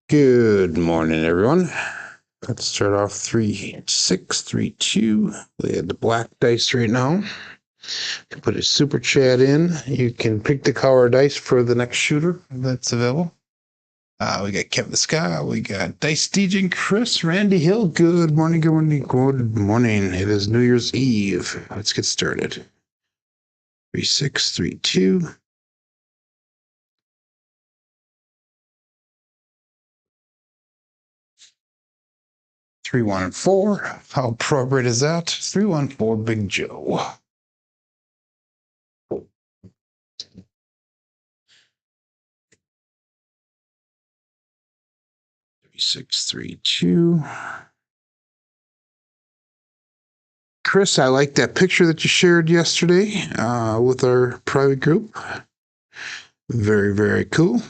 Good morning, everyone. Let's start off 3-6-3-2. We had the black dice right now. You can put a super chat in. You can pick the color dice for the next shooter that's available. We got Kevin Scott. We got Dice DJ and Chris, Randy Hill. Good morning, good morning, good morning. It is New Year's Eve. Let's get started. 3-6-3-2. 3-1-4. How appropriate is that? 3-1-4, Big Joe. 3-6-3-2. Chris, I like that picture that you shared yesterday with our private group. Very, very cool.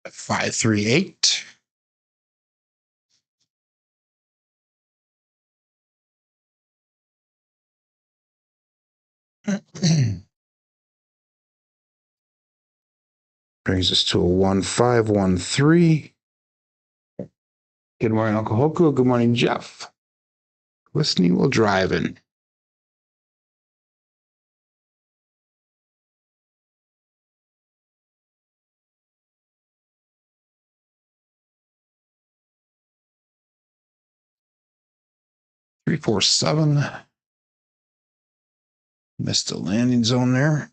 5-3-8. Brings us to a 1-5-1-3. Good morning, Uncle Hoku. Good morning, Jeff. Listening while driving. Three, 4, 7. Missed the landing zone there.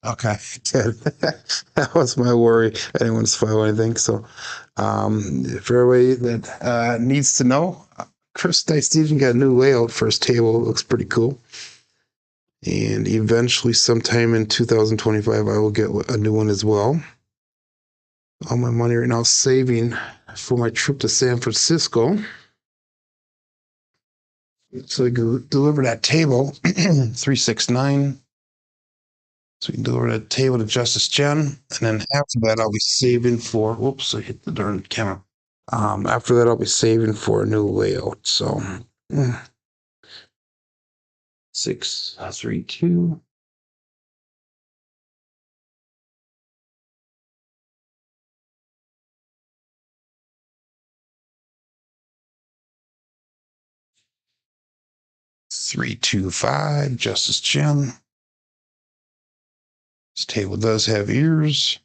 Okay, good. That was my worry. I didn't want to spoil anything. So, for everybody that needs to know, Chris Dice DJ got a new layout for his table. It looks pretty cool. And eventually, sometime in 2025, I will get a new one as well. All my money right now is saving for my trip to San Francisco. So we can deliver that table, 369. So we can deliver that table to Justice Jen. And then after that, I'll be saving for, whoops, I hit the darn camera. After that, I'll be saving for a new layout. So 6-3-2. 3-2-5, Justice Jen. This table does have ears.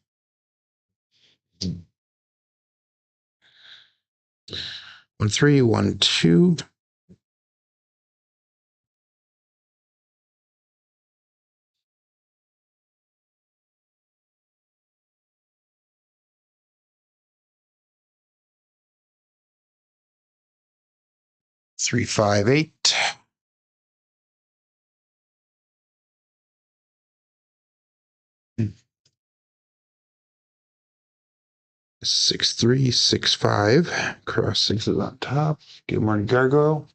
1-3-1-2. 3-5-8. 6-3-6-5. Cross sixes on top. Good morning, Gargoil.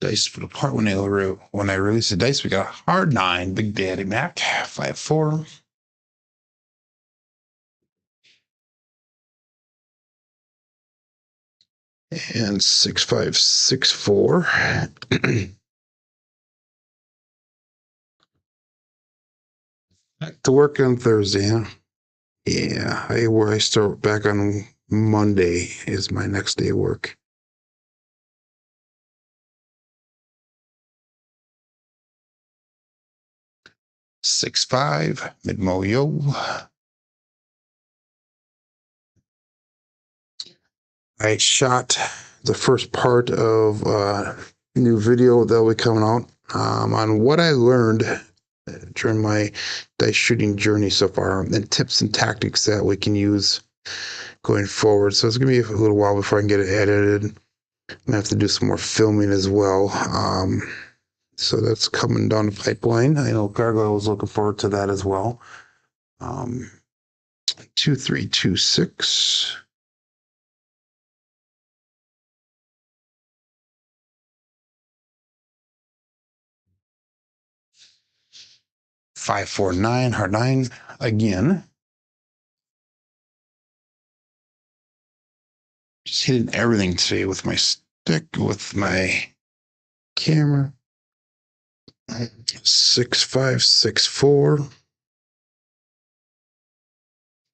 Dice for the part when I release the dice, we got a hard 9, Big Daddy Mac, 5-4. And 6-5-6-4. Back to work on Thursday, huh? Yeah, I start back on Monday is my next day of work. 6-5, Midmo-yo. I shot the first part of a new video that will be coming out on what I learned during my dice shooting journey so far, and tips and tactics that we can use going forward. So it's gonna be a little while before I can get it edited. I'm gonna have to do some more filming as well. So that's coming down the pipeline. I know Gargoil was looking forward to that as well. 2-3-2-6. 549, hard 9 again. Just hitting everything today with my stick, with my camera. 6564.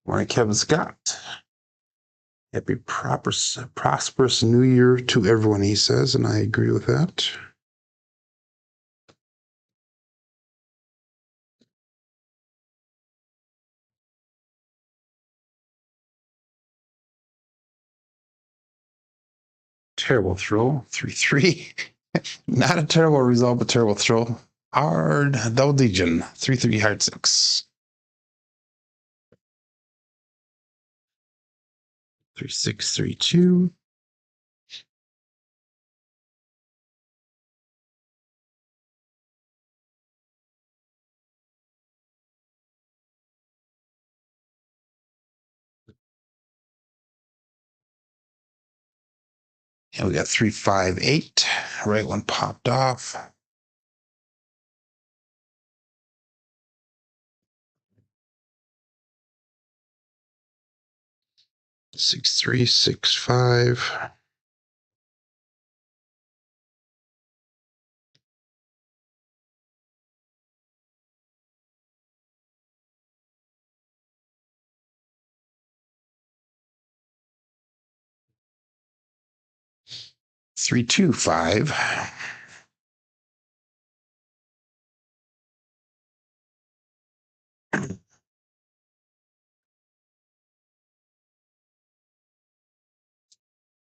Morning, Kevin Scott. Happy prosperous new year to everyone, he says, and I agree with that. Terrible throw, 3-3. Not a terrible result, but terrible throw. Hard double digit, 3-3, hard 6. 3-6-3-2. And we got 3-5-8. Right one popped off. 6-3-6-5. Three, 2, 5.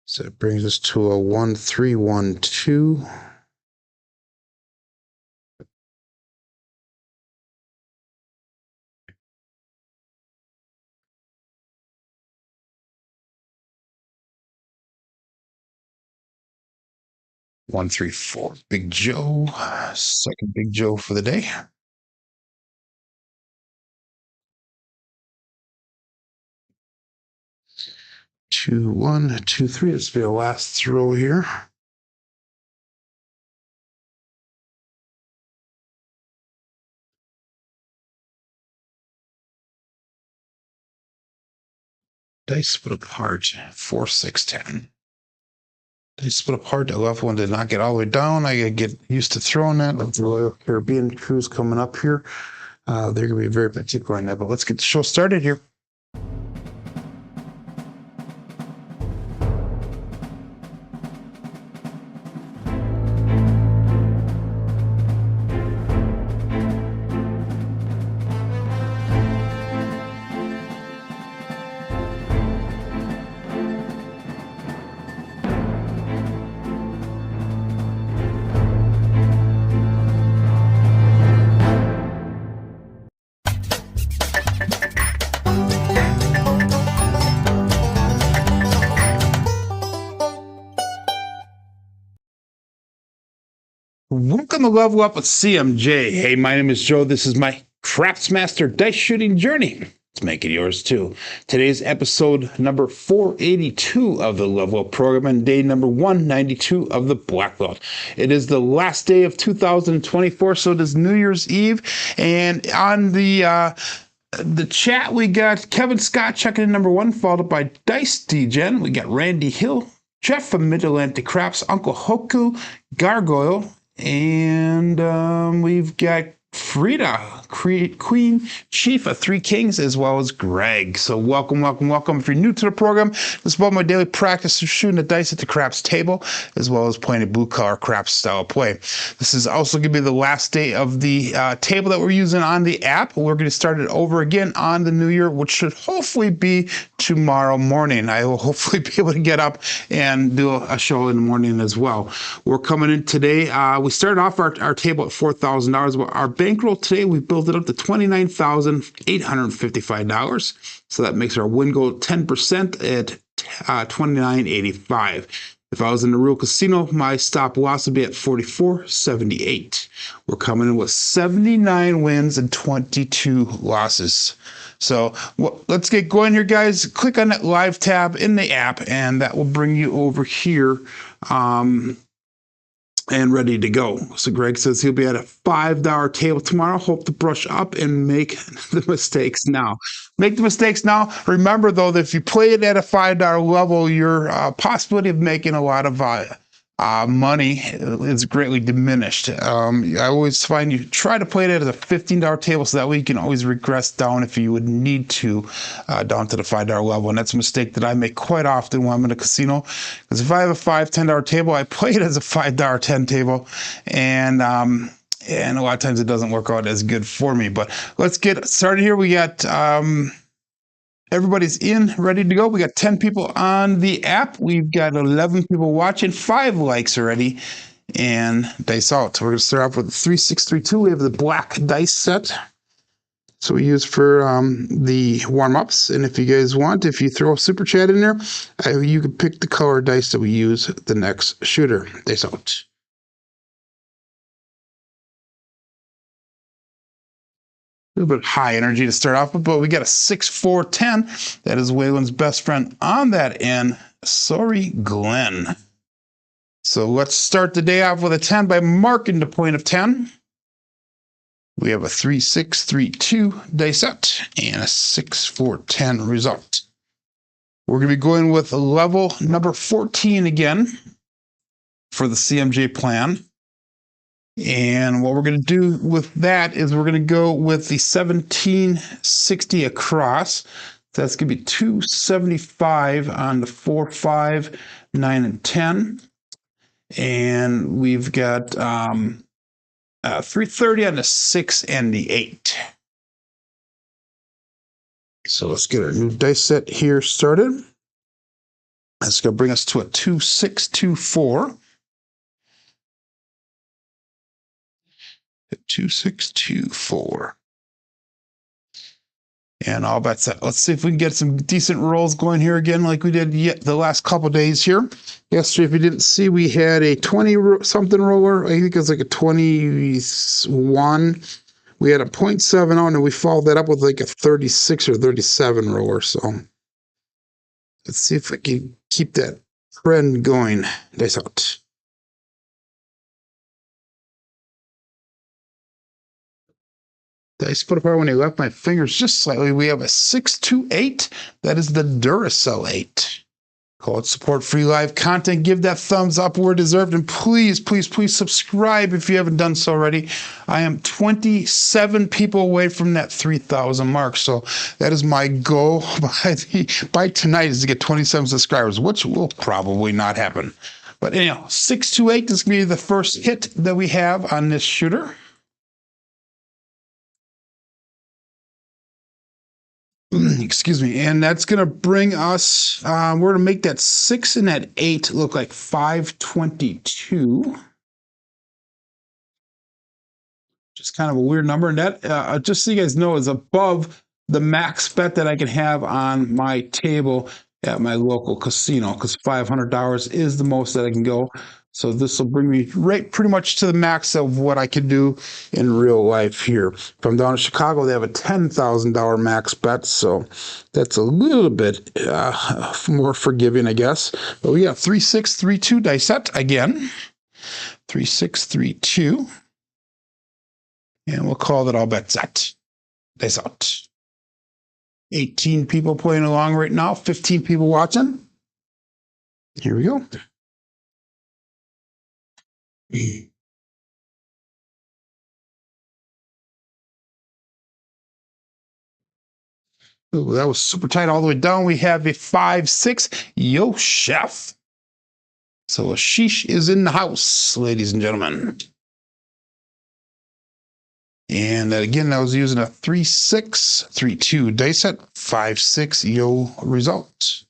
So it brings us to a 1-3-1-2. One, 3, 4. Big Joe. Second Big Joe for the day. Two, 1, 2, 3. This will be the last throw here. Dice split apart. 4, 6, 10. Dice split apart. The left one did not get all the way down. I gotta get used to throwing that. With the Royal Carribean Cruise coming up here. They're gonna be very particular on that. But let's get the show started here. Welcome to Level Up with CMJ. Hey, my name is Joe. This is my Craftsmaster dice shooting journey. Let's make it yours too. Today's episode number 482 of the Level Up program and day number 192 of the Black Belt. It is the last day of 2024, so it is New Year's Eve. And on the chat, we got Kevin Scott checking in number 1, followed up by Dice Degen. We got Randy Hill, Jeff from Mid-Atlantic Craps, Uncle Hoku, Gargoil, and we've got Frida, Queen Chief of Three Kings, as well as Greg. So welcome, welcome, welcome. If you're new to the program, this is about my daily practice of shooting the dice at the craps table, as well as playing a blue collar craps style play. This is also going to be the last day of the table that we're using on the app. We're going to start it over again on the new year, which should hopefully be tomorrow morning. I will hopefully be able to get up and do a show in the morning as well. We're coming in today. We started off our table at $4,000, but our bankroll today, we built it up to $29,855. So that makes our win goal 10% at $29.85. If I was in the real casino, my stop loss would be at $44.78. We're coming in with 79 wins and 22 losses. So let's get going here, guys. Click on that live tab in the app, and that will bring you over here and ready to go. So Greg says he'll be at a $5 table tomorrow. Hope to brush up and make the mistakes now. Make the mistakes now. Remember, though, that if you play it at a $5 level, your possibility of making a lot of money is greatly diminished. I always find you try to play it at a $15 table, so that way you can always regress down if you would need to, down to the $5 level. And that's a mistake that I make quite often when I'm in a casino, because if I have a $5, $10 table, I play it as a $5, 10 table, and a lot of times it doesn't work out as good for me. But let's get started here. We got everybody's in, ready to go. We got 10 people on the app. We've got 11 people watching, 5 likes already, and dice out. So we're going to start off with 3632. We have the black dice set. So we use for the warm-ups. And if you guys want, if you throw a super chat in there, you can pick the color dice that we use the next shooter. Dice out. A little bit high energy to start off with, but we got a 6, 4, 10. That is Waylon's best friend on that end. Sorry, Glenn. So let's start the day off with a 10 by marking the point of 10. We have a 3, 6, 3, 2 dice set and a 6, 4, 10 result. We're going to be going with level number 14 again for the CMJ plan. And what we're going to do with that is we're going to go with the 1760 across. That's going to be 275 on the 4, 5, 9, and 10. And we've got 330 on the 6 and the 8. So let's get our new dice set here started. That's going to bring us to a 2624. 2624. And all bets set. Let's see if we can get some decent rolls going here again like we did the last couple days here. Yesterday, if you didn't see, we had a 20-something roller. I think it was like a 21. We had a 0.7 on, and we followed that up with like a 36 or 37 roller. So let's see if I can keep that trend going. Dice out. Dice put apart when he left my fingers just slightly. We have a 628. That is the Duracell 8. Call it support free live content. Give that thumbs up where deserved. And please, please, please subscribe if you haven't done so already. I am 27 people away from that 3,000 mark. So that is my goal by tonight is to get 27 subscribers, which will probably not happen. But anyhow, 628 is going to be the first hit that we have on this shooter. Excuse me, and that's going to bring us, we're going to make that 6 and that 8 look like 522. Just kind of a weird number, and that, just so you guys know, is above the max bet that I can have on my table at my local casino, because $500 is the most that I can go. So this will bring me right pretty much to the max of what I can do in real life here. If I'm down in Chicago, they have a $10,000 max bet, so that's a little bit more forgiving, I guess. But we got 3632 dice set again. 3632. And we'll call that all bets set. Dice out. 18 people playing along right now, 15 people watching. Here we go. Ooh, that was super tight all the way down. We have a 5-6. Yo, chef. So a sheesh is in the house, ladies and gentlemen. And again, I was using a 3-6-3-2 dice set. 5-6. Yo, result.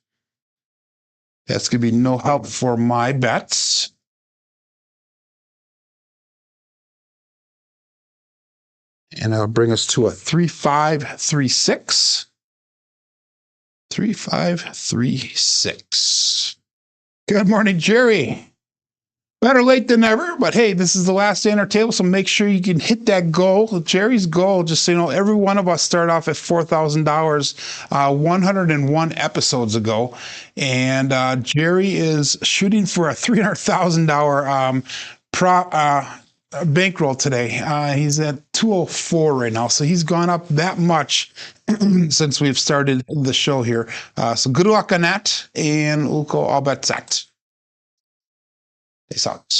That's going to be no help for my bets. And that'll bring us to a 3-5-3-6. 3-5-3-6. Good morning, Jerry. Better late than never, but hey, this is the last day on our table, so make sure you can hit that goal. Jerry's goal, just so you know, every one of us started off at $4,000 101 episodes ago, and Jerry is shooting for a $300,000 bankroll today. He's at 204 right now, so he's gone up that much since we've started the show here. So good luck on that, and we'll go all bets set. Peace out.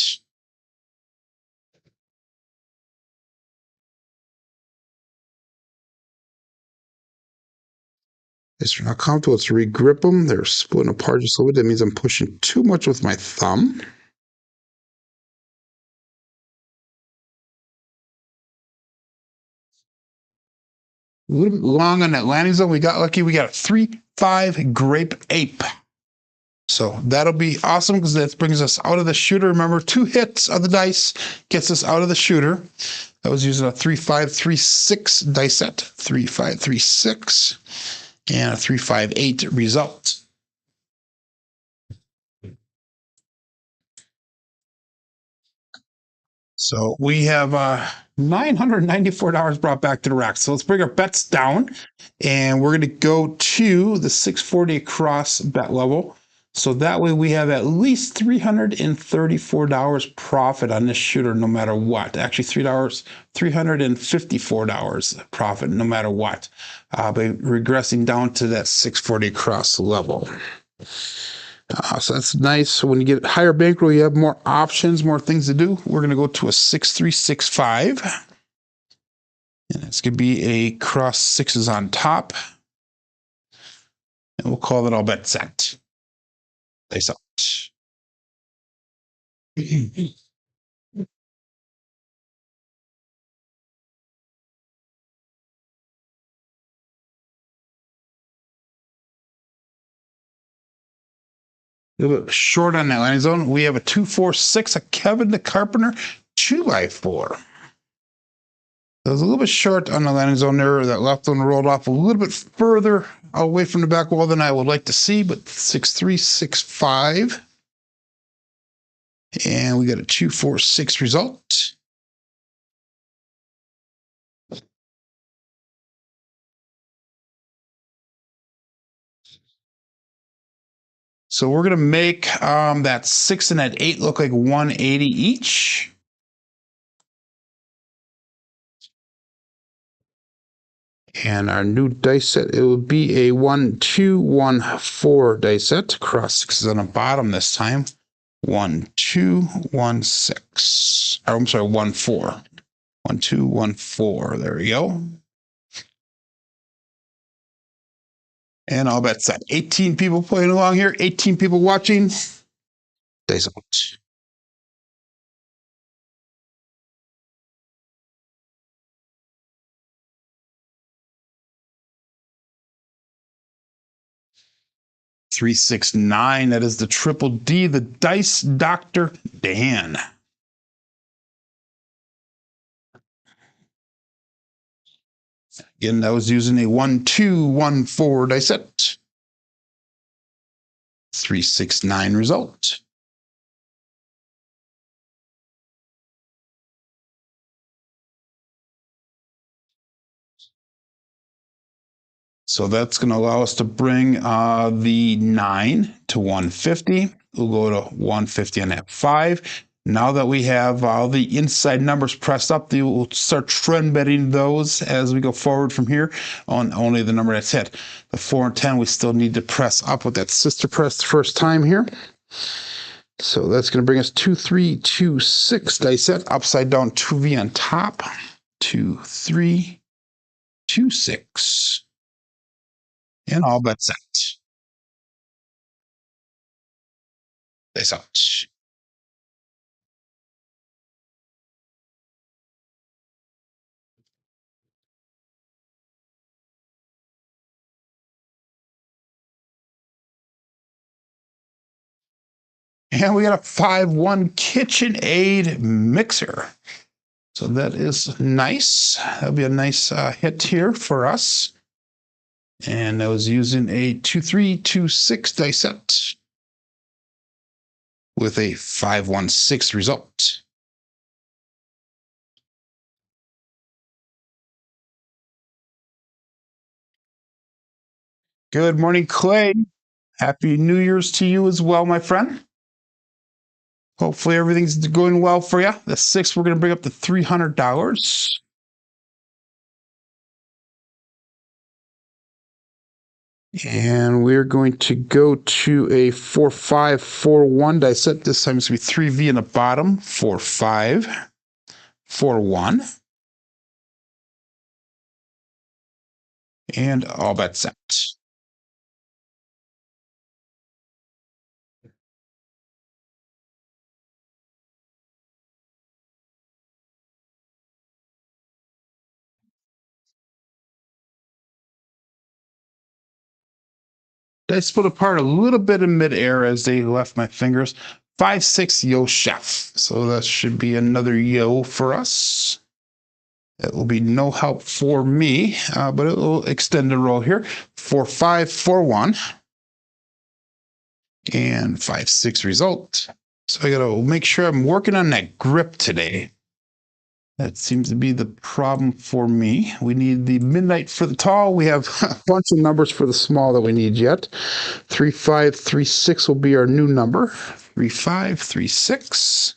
If you're not comfortable, let's regrip them. They're splitting apart just a little bit. That means I'm pushing too much with my thumb. A little bit long on that landing zone. We got lucky. We got a 3-5 grape ape. So that'll be awesome because that brings us out of the shooter. Remember, 2 hits of the dice gets us out of the shooter. I was using a 3-5-3-6 dice set. 3-5-3-6 and a 3-5-8 result. So we have $994 brought back to the rack. So let's bring our bets down, and we're going to go to the 640 across bet level. So that way we have at least $334 profit on this shooter no matter what. Actually, $354 profit no matter what, by regressing down to that 640 across level. So that's nice. When you get higher bankroll, you have more options, more things to do. We're going to go to a 6-3-6-5. And it's going to be a cross sixes on top. And we'll call that all bet set. Face out. A little bit short on that landing zone. We have a 2-4-6, a Kevin the Carpenter 2x4. It was a little bit short on the landing zone there. That left one rolled off a little bit further away from the back wall than I would like to see, but 6-3-6-5. And we got a 2-4-6 result. So we're going to make that 6 and that 8 look like 180 each. And our new dice set, it will be a 1-2-1-4 dice set. Cross sixes on the bottom this time. 1-2-1-6. Oh, I'm sorry, 1-4. 1-2-1-4. There we go. And all bets set. 18 people playing along here, 18 people watching. Dice out. $369. That is the triple D, the Dice Dr. Dan. Again, I was using a 1-2-1-4 dice set. 369 result. So that's going to allow us to bring the 9 to 150. We'll go to 150 on that 5. Now that we have all the inside numbers pressed up, we'll start trend betting those as we go forward from here on only the number that's hit. The 4 and 10, we still need to press up with that sister press the first time here. So that's going to bring us 2-3-2-6 dice set, upside down 2V on top. 2-3-2-6. And all bets set. Dice out. And we got a 5-1 KitchenAid mixer. So that is nice. That'll be a nice hit here for us. And I was using a 2-3-2-6 dice set with a 5-1-6 result. Good morning, Clay. Happy New Year's to you as well, my friend. Hopefully everything's going well for you. The 6, we're going to bring up to $300. And we're going to go to a 4-5-4-1 die set. This time it's going to be 3V in the bottom. 4-5-4-1. And all bets set. They split apart a little bit in midair as they left my fingers. 5-6 yo chef. So that should be another yo for us. It will be no help for me, but it will extend the roll here. 4-5-4-1. And 5-6 result. So I gotta make sure I'm working on that grip today. That seems to be the problem for me. We need the midnight for the tall. We have a bunch of numbers for the small that we need yet. 3-5-3-6 will be our new number. 3-5-3-6.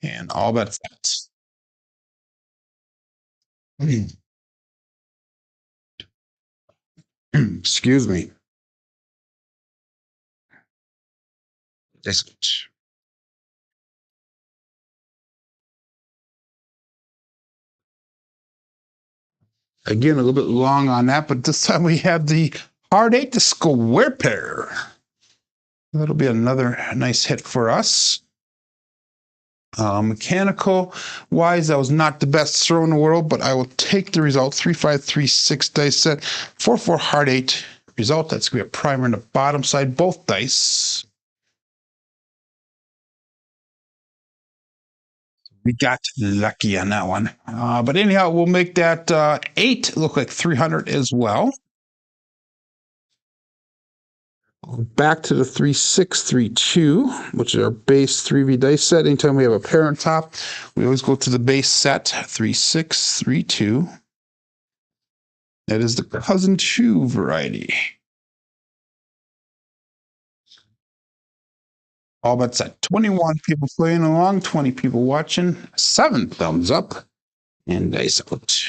And all bets set. Excuse me. Again, a little bit long on that, but this time we have the hard 8 to square pair. That'll be another nice hit for us. Mechanical wise, that was not the best throw in the world, but I will take the result. 3-5-3-6 dice set. 4-4 hard 8 result. That's going to be a primer in the bottom side, both dice. We got lucky on that one. But anyhow, we'll make that 8 look like 300 as well. Back to the 3-6-3-2, which is our base 3V dice set. Anytime we have a pair on top, we always go to the base set, 3-6-3-2. That is the cousin 2 variety. All bets set. 21 people playing along, 20 people watching, 7 thumbs up, and dice out.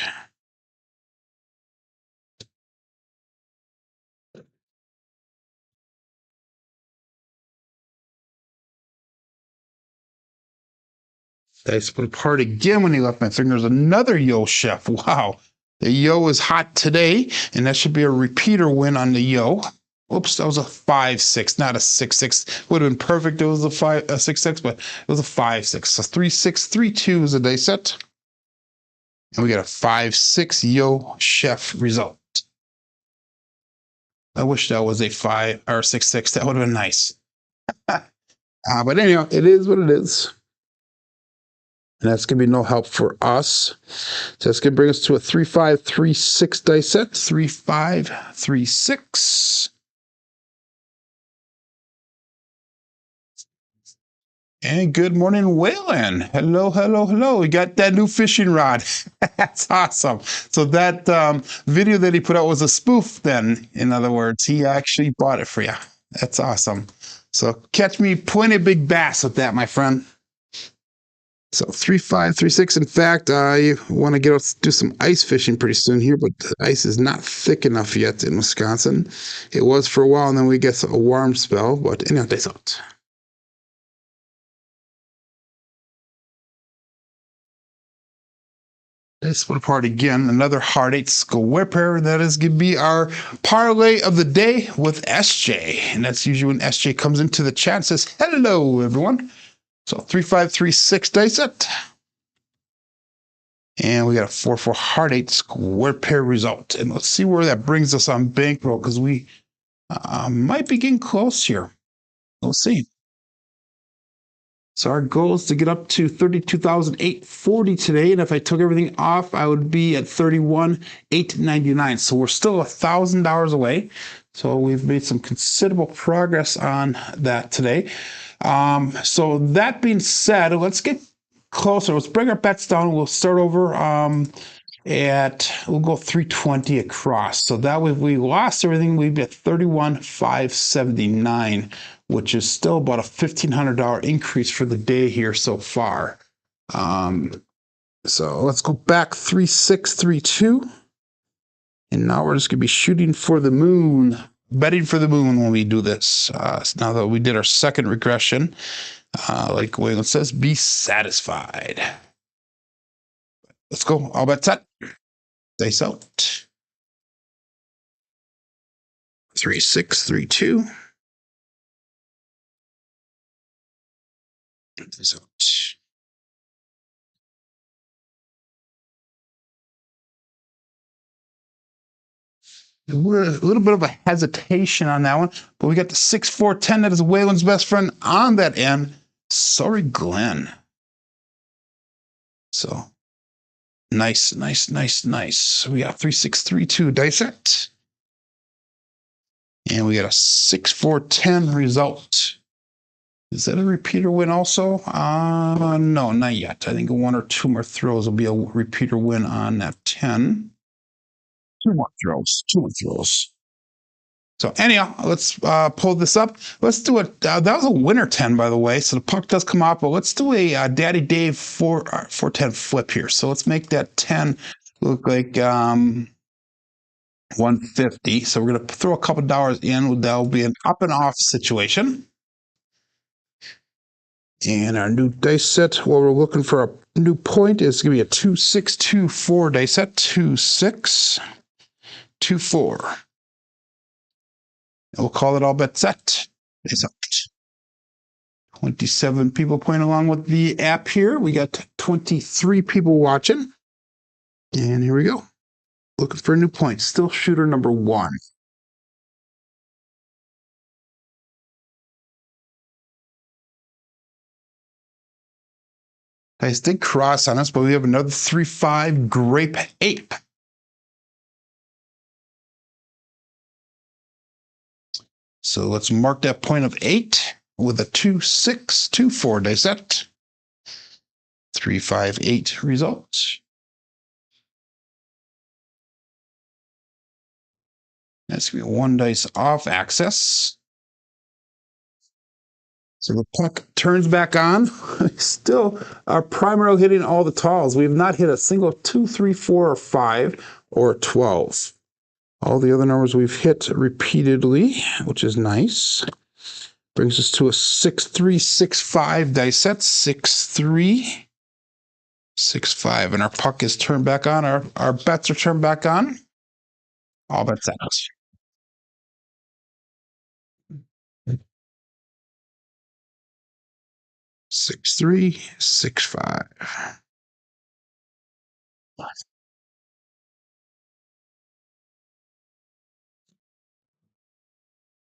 Dice split apart again when he left my fingers. Another yo chef. Wow. The yo is hot today, and that should be a repeater win on the yo. Oops, that was a 5-6, not a 6-6. Would have been perfect. It was a 6-6, but it was a 5-6. So 3-6-3-2 is a dice set. And we got a 5-6 yo chef result. I wish that was a 5 or 6-6. That would have been nice. But anyhow, it is what it is. And that's going to be no help for us. So that's going to bring us to a 3-5-3-6 dice set. 3-5-3-6. And good morning, Waylon. Hello, hello, hello. We got that new fishing rod. That's awesome. So that video that he put out was a spoof then. In other words, he actually bought it for you. That's awesome. So catch me plenty of big bass with that, my friend. So 3-5-3-6. In fact, I want to get out do some ice fishing pretty soon here, but the ice is not thick enough yet in Wisconsin. It was for a while, and then we get a warm spell. But anyhow, that's out. Let's split apart again. Another hard 8 square pair. That is going to be our parlay of the day with SJ, and that's usually when SJ comes into the chat and says hello, everyone. So 3-5-3-6 dice set. And we got a 4-4 hard 8 square pair result. And let's see where that brings us on bankroll, because we might be getting close here. We'll see. So our goal is to get up to 32,840 today. And if I took everything off, I would be at 31,899. So we're still $1,000 away. So we've made some considerable progress on that today. So that being said, let's get closer. Let's bring our bets down. We'll start over. at, we'll go 320 across. So that way, if we lost everything, we'd be at 31,579, which is still about a $1,500 increase for the day here so far. So let's go back 3632. And now we're just going to be shooting for the moon, betting for the moon when we do this. Now that we did our second regression, like Waylon says, be satisfied. Let's go. All bets set. Dice out. 3632. Dice out. A little bit of a hesitation on that one, but we got the 6-4-10. That is Waylon's best friend on that end. Sorry, Glenn. So nice. We got 3632 dice set. And we got a 6-4-10 result. Is that a repeater win also? No, not yet. I think one or two more throws will be a repeater win on that 10. Two more throws. So anyhow, let's pull this up. Let's do it. That was a winner 10, by the way. So the puck does come out, but let's do a Daddy Dave 410 flip here. So let's make that 10 look like 150. So we're going to throw a couple dollars in. That'll be an up and off situation. And our new dice set, what we're looking for a new point is going to be a 2624 dice set. 2624. We'll call it all bet set. It's up. 27 people playing along with the app here. We got 23 people watching. And here we go. Looking for a new point. Still shooter number 1. Dice did cross on us, but we have another 3-5 grape ape. So let's mark that point of 8 with a 2-6-2-4 dice set. 3-5-8 results. That's going to be 1 dice off access. So the puck turns back on. Still are primarily hitting all the talls. We have not hit a single 2, 3, 4, or 5, or 12. All the other numbers we've hit repeatedly, which is nice. Brings us to a 6-3-6-5 dice set. 6-3-6-5. And our puck is turned back on. Our bets are turned back on. All bets set. 6-3-6-5.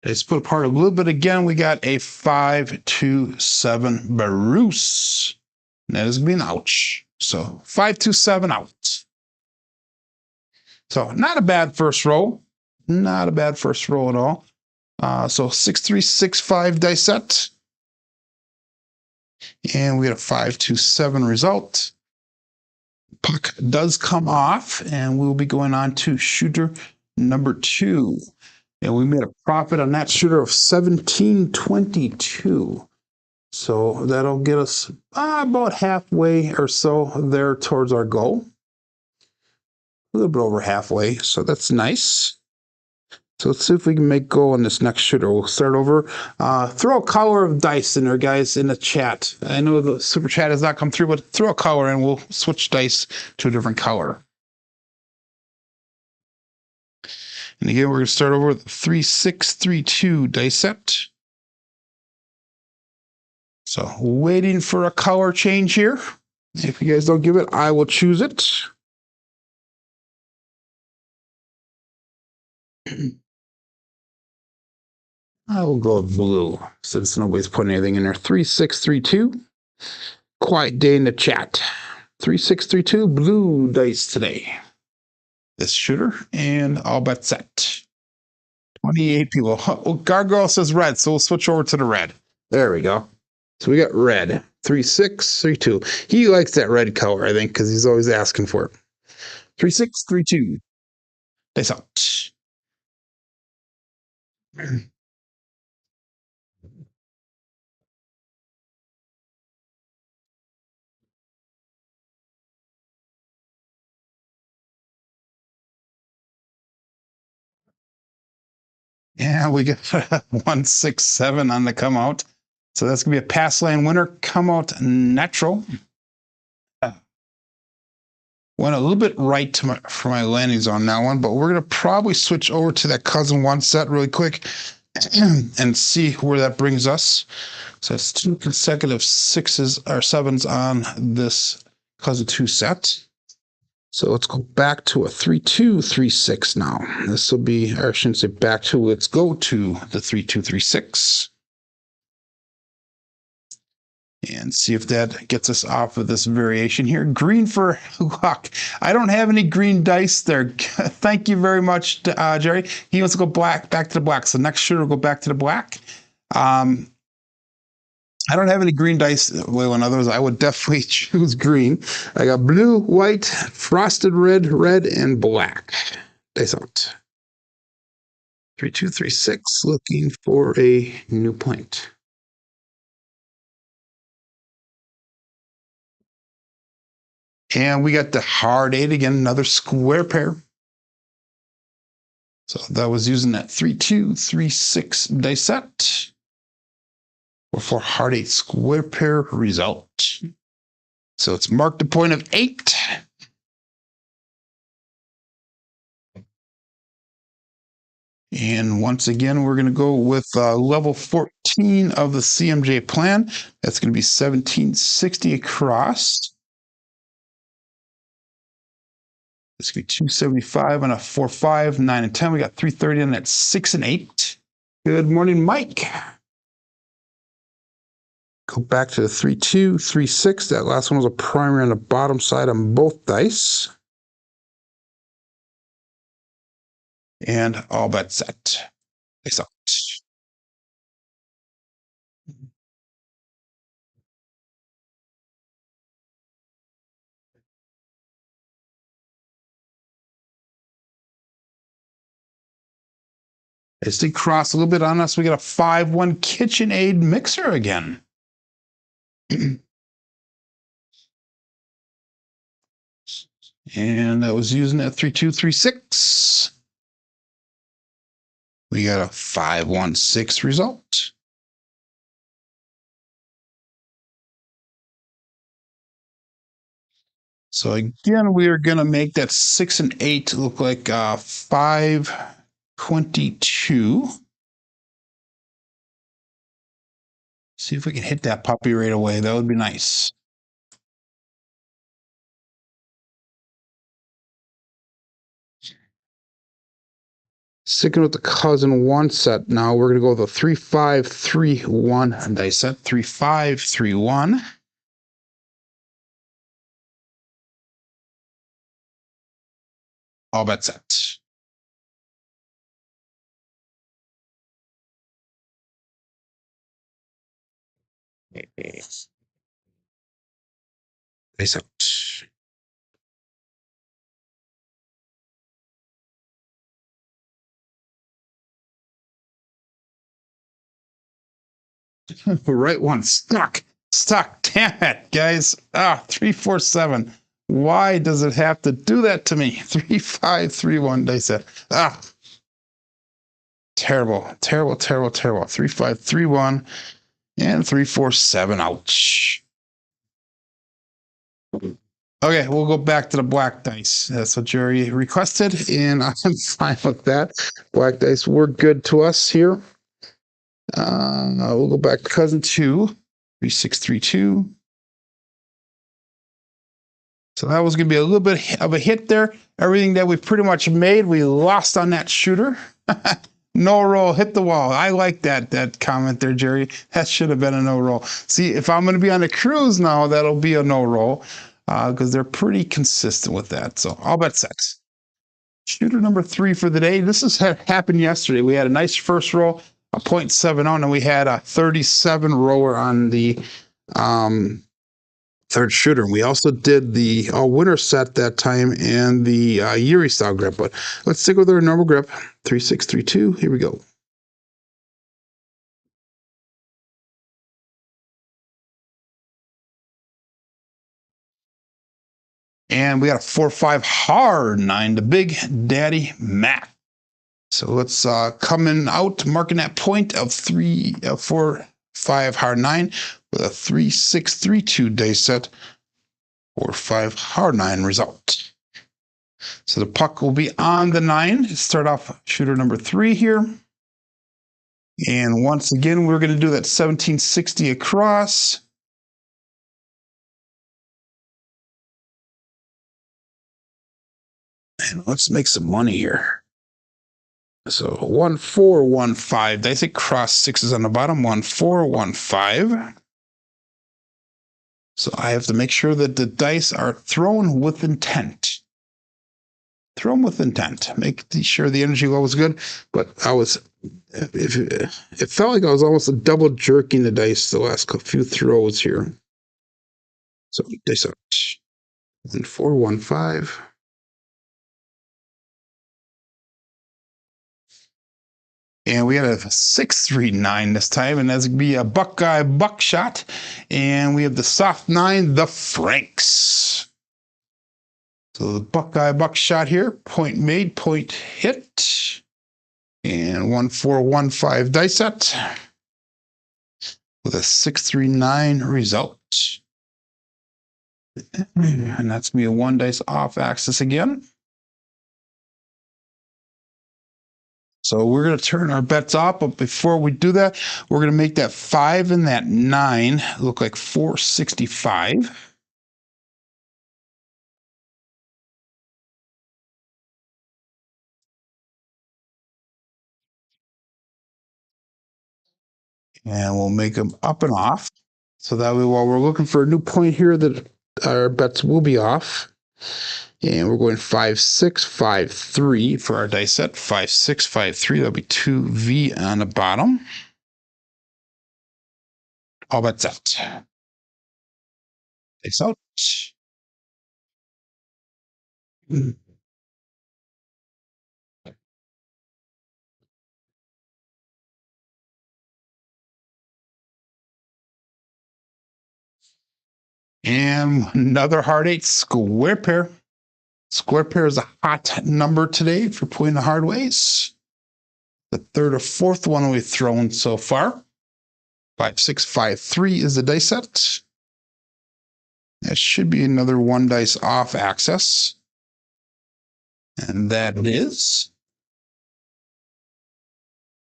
Let's put apart a little bit again. We got a 5-2-7 Bruce. That is going to be an ouch. So 5-2-7 out. So not a bad first roll. Not a bad first roll at all. So 6-3-6-5 dice set. And we had a 5-2-7 result. Puck does come off, and we'll be going on to shooter number 2. And we made a profit on that shooter of 1722. So that'll get us about halfway or so there towards our goal. A little bit over halfway, so that's nice. So let's see if we can make go on this next shooter. We'll start over. Throw a color of dice in there, guys, in the chat. I know the super chat has not come through, but throw a color and we'll switch dice to a different color. And again, we're going to start over with 3-6-3-2 dice set. So waiting for a color change here. If you guys don't give it, I will choose it. I will go with blue since nobody's putting anything in there. 3-6-3-2. Quiet day in the chat. 3-6-3-2 blue dice today. This shooter and all bet set. 28 people. Well, Gargoil says red, so we'll switch over to the red. There we go. So we got red. 3-6-3-2. He likes that red color, I think, because he's always asking for it. 3632. Dice out. Yeah, we get 167 on the come out. So that's going to be a pass lane winner. Come out natural. Went a little bit right to for my landings on that one, but we're going to probably switch over to that cousin one set really quick and see where that brings us. So that's 2 consecutive 6s or 7s on this cousin 2 set. So let's go back to a 3236 now. This will be, or I shouldn't say back to, let's go to the 3236. And see if that gets us off of this variation here. Green for luck. I don't have any green dice there. Thank you very much, Jerry. He wants to go back to the black. So next shooter will go back to the black. I don't have any green dice. Well, in others, I would definitely choose green. I got blue, white, frosted red, red, and black. Dice out. 3236, looking for a new point. And we got the hard 8 again, another square pair. So that was using that 3236 dice set for hard 8 square pair result. So it's marked a point of 8. And once again, we're going to go with level 14 of the CMJ plan. That's going to be 1760 across. This could be 275 on a 4, 5, 9, and 10. We got 330 on that 6 and 8. Good morning, Mike. Go back to the 3236. That last one was a primary on the bottom side on both dice. And all bets set. Face out. As they cross a little bit on us, we got a 5-1 KitchenAid mixer again. And that was using that 3236. We got a 516 result. So again, we are going to make that 6 and 8 look like 522. See if we can hit that puppy right away. That would be nice. Sticking with the cousin 1 set now, we're going to go with the 3531 dice set. 3531. All bets set. Dice out. Right one stuck. Damn it, guys. 347. Why does it have to do that to me? 3531 dice set. Terrible. 3531 and 347. Ouch. Okay, we'll go back to the black dice. That's what Jerry requested, and I'm fine with that. Black dice were good to us here. We'll go back to cousin 2, 3632. So that was going to be a little bit of a hit there. Everything that we pretty much made, we lost on that shooter. No roll, hit the wall. I like that comment there, Jerry. That should have been a no roll. See, if I'm going to be on a cruise now, that'll be a no roll because they're pretty consistent with that. So all bet set. Shooter number 3 for the day. This has happened yesterday. We had a nice first roll, a 0.70, and we had a 37 roller on the third shooter. And we also did the all-winner set that time and the Yuri style grip. But let's stick with our normal grip. 3632. Here we go. And we got a 4-5 hard 9, the Big Daddy Mac. So let's come in out, marking that point of 4-5 hard 9 with a 3-6-3-2 dice set. 4-5 hard 9 result. So the puck will be on the 9. Start off shooter number 3 here. And once again, we're going to do that 1760 across. And let's make some money here. So 1-4-1-5 dice across, 6s on the bottom. 1-4-1-5. So I have to make sure that the dice are thrown with intent. Thrown with intent. Make sure the energy level is good. But it felt like I was almost double jerking the dice the last few throws here. So dice out. 4-1-5. And we got a 6-3-9 this time, and that's going to be a Buckeye buckshot. And we have the soft 9, the Franks. So the Buckeye buckshot here, point made, point hit. And 1-4-1-5 dice set with a 6-3-9 result. And that's going to be a 1 dice off axis again. So we're going to turn our bets off, but before we do that, we're going to make that 5 and that 9 look like 465. And we'll make them up and off. So that way, while we're looking for a new point here, that our bets will be off. And we're going 5-6-5-3 for our dice set. 5-6-5-3. That'll be 2V on the bottom. All bets out. Dice out. And another hard 8 square pair. Square pair is a hot number today for pulling the hard ways. The third or fourth one we've thrown so far. 5-6-5-3 is the dice set. That should be another 1 dice off axis. And that it is.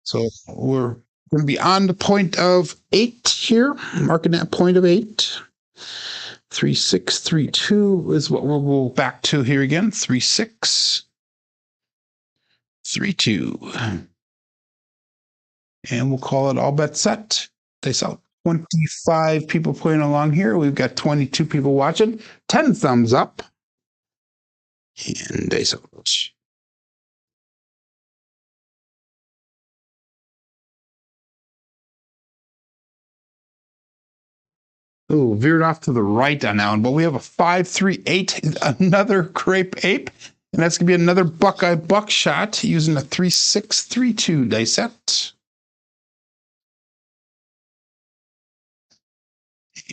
So we're going to be on the point of 8 here, marking that point of 8. 3-6-3-2 is what we'll go back to here again. 3-6-3-2. And we'll call it all bet set. They saw 25 people playing along here. We've got 22 people watching. 10 thumbs up. And they saw. Oh, veered off to the right on that one, but we have a 5-3-8, another crepe ape, and that's gonna be another Buckeye buckshot using a 3-6-3-2 dice set.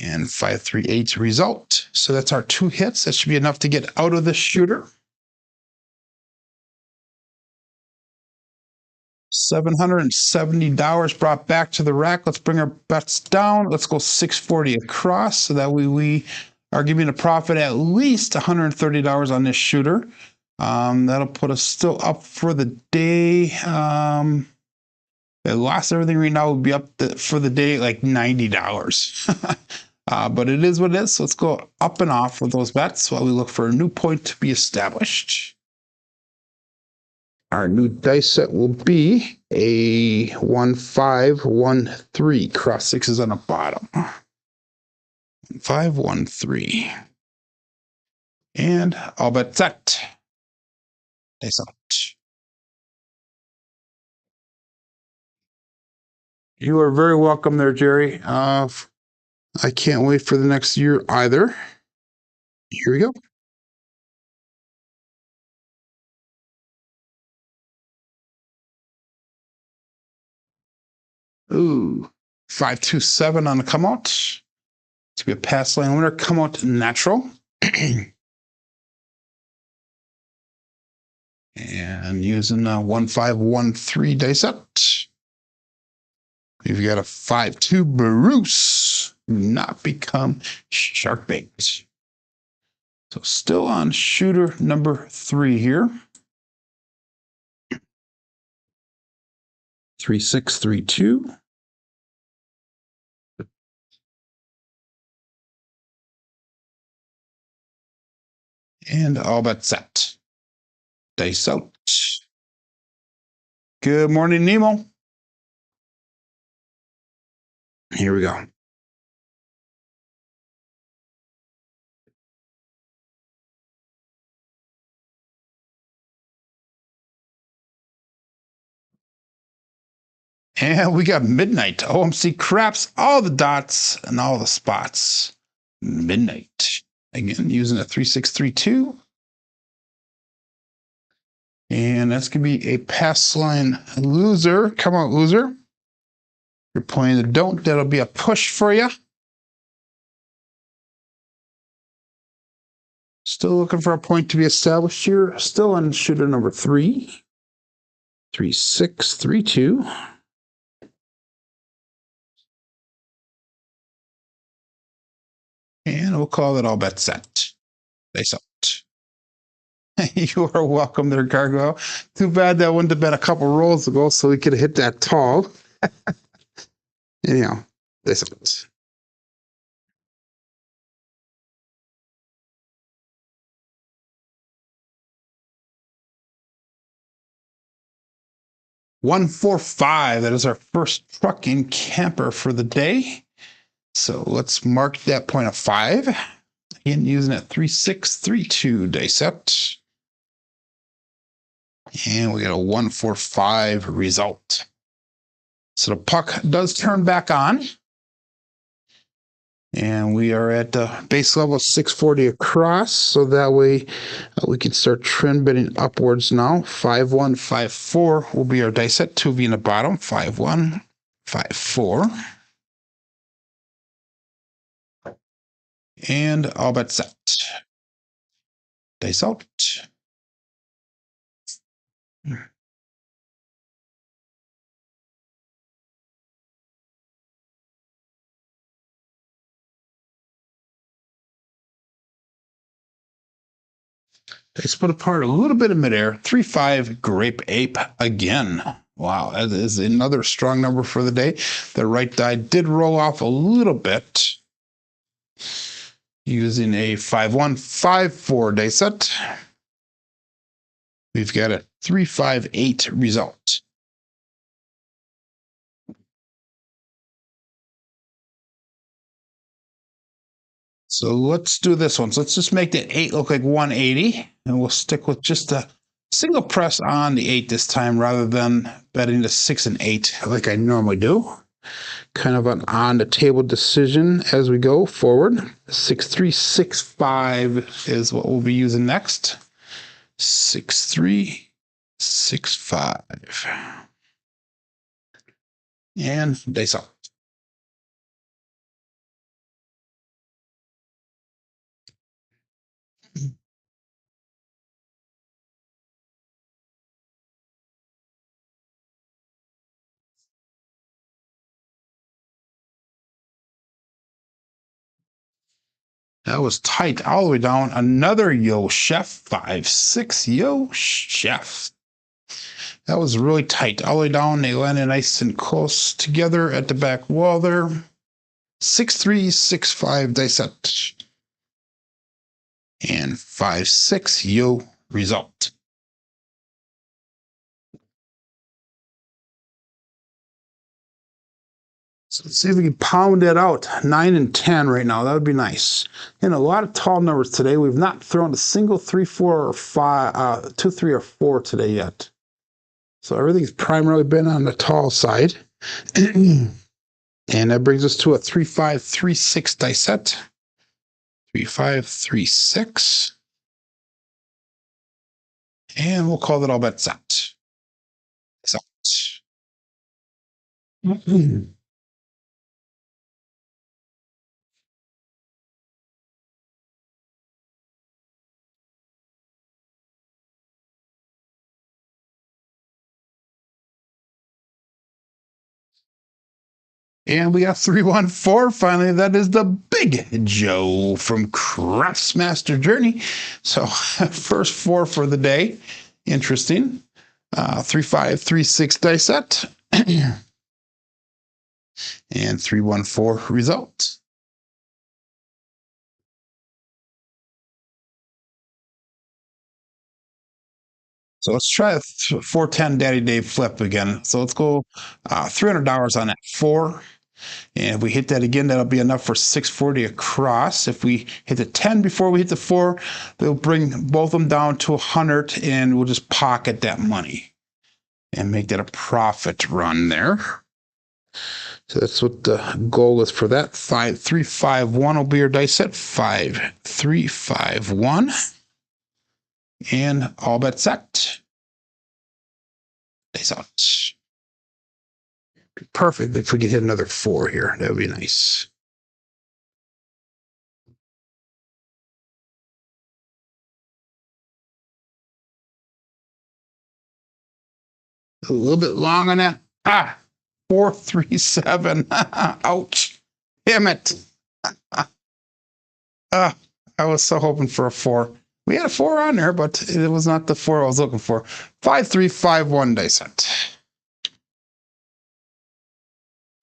And 5-3-8 result. So that's our 2 hits. That should be enough to get out of the shooter. $770 brought back to the rack. Let's bring our bets down. Let's go 640 across so that we are giving a profit at least $130 on this shooter. That'll put us still up for the day. It lost everything right now would be up for the day like $90. But it is what it is. So let's go up and off with those bets while we look for a new point to be established. Our new dice set will be a 1-5-1-3. Cross 6s on the bottom. 5-1-3. And all bet set. Dice out. You are very welcome there, Jerry. I can't wait for the next year either. Here we go. Ooh, 527 on the come out. To be a pass line winner, come out natural. And using a 1513 dice set. We've got a 5-2 Bruce. Do not become shark bait. So still on shooter number 3 here. 3632. And all but set. Dice out. Good morning, Nemo. Here we go. And we got midnight. OMC craps, all the dots and all the spots. Midnight. Again, using a 3632. And that's going to be a pass line loser. Come on, loser. You're playing the don't. That'll be a push for you. Still looking for a point to be established here. Still on shooter number 3. 3632. And we'll call it all bet set. Dice out. You are welcome there, Gargoil. Too bad that wouldn't have been a couple rolls ago, so we could have hit that tall. Anyhow, dice out. $145. That is our first trucking camper for the day. So let's mark that point of 5. Again, using a 3632 dice set. And we got a 145 result. So the puck does turn back on. And we are at base level 640 across. So that way we can start trend bidding upwards now. 5154 will be our dice set. 2V in the bottom. 5154. And all bet set. Dice out. They split apart a little bit in midair. 3-5 Grape Ape again. Wow, that is another strong number for the day. The right die did roll off a little bit. Using a 5154 day set. We've got a 358 result. So let's do this one. So let's just make the 8 look like 180, and we'll stick with just a single press on the 8 this time rather than betting the 6 and 8 like I normally do. Kind of an on the table decision as we go forward. 6365 is what we'll be using next. 6365. And dice out. That was tight all the way down. Another Yo Chef, 5-6 Yo Chef. That was really tight all the way down. They landed nice and close together at the back wall there. 6365 dice set. And 5-6 Yo result. So let's see if we can pound that out. 9 and 10 right now. That would be nice. And a lot of tall numbers today. We've not thrown a single 3, 4, or 5, 2, 3, or 4 today yet. So everything's primarily been on the tall side. And that brings us to a 3536 dice set. 3536. And we'll call that all bet set. So. And we got 314 finally. That is the Big Joe from Craftsmaster Journey. So first four for the day. Interesting. 3536 dice set. And 314 results. So let's try a 410 Daddy Dave flip again. So let's go $300 on that 4. And if we hit that again, that'll be enough for 640 across. If we hit the 10 before we hit the 4, they'll bring both of them down to 100, and we'll just pocket that money and make that a profit run there. So that's what the goal is for that. 5351 will be your dice set. 5351. And all bet set. Dice out. Perfect. If we could hit another 4 here, that would be nice. A little bit long on that. 437. Ouch. Damn it. I was so hoping for a 4. We had a 4 on there, but it was not the 4 I was looking for. 5351 dice set.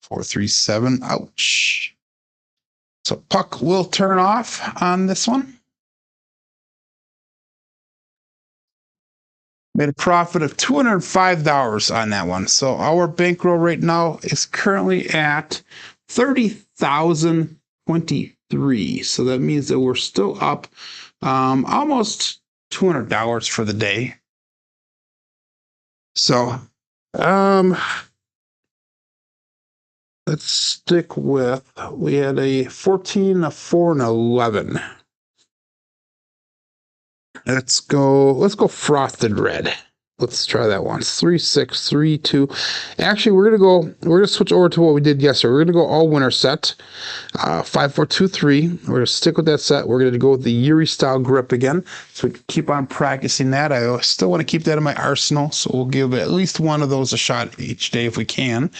437. Ouch. So puck will turn off on this one. Made a profit of $205 on that one. So our bankroll right now is currently at $30,023. So that means that we're still up almost $200 for the day. So let's stick with, we had a 14, a 4, and 11. Let's go frosted red. Let's try that one. 3, 6, 3, 2. Actually, we're gonna switch over to what we did yesterday. We're gonna go all winner set. 5, 4, 2, 3. We're gonna stick with that set. We're gonna go with the Yuri style grip again. So we can keep on practicing that. I still want to keep that in my arsenal. So we'll give at least one of those a shot each day if we can.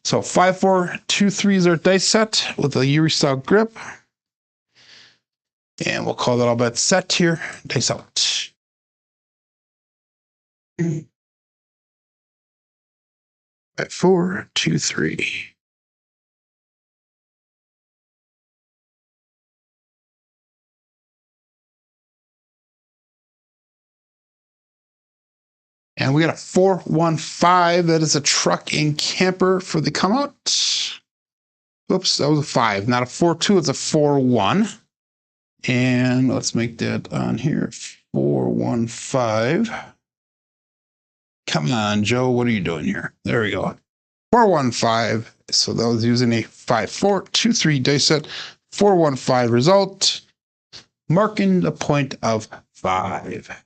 So 5, 4, 2, 3 is our dice set with the Yuri style grip. And we'll call that all bet set here. Dice out. 5, 4, 2, 3. And we got a 415. That is a truck and camper for the come out. Oops, that was a 5, not a 4-2. It's a 4-1. And let's make that on here 415. Come on, Joe. What are you doing here? There we go. 415. So that was using a 5, 4, 2, 3 dice set. 415 result. Marking the point of 5.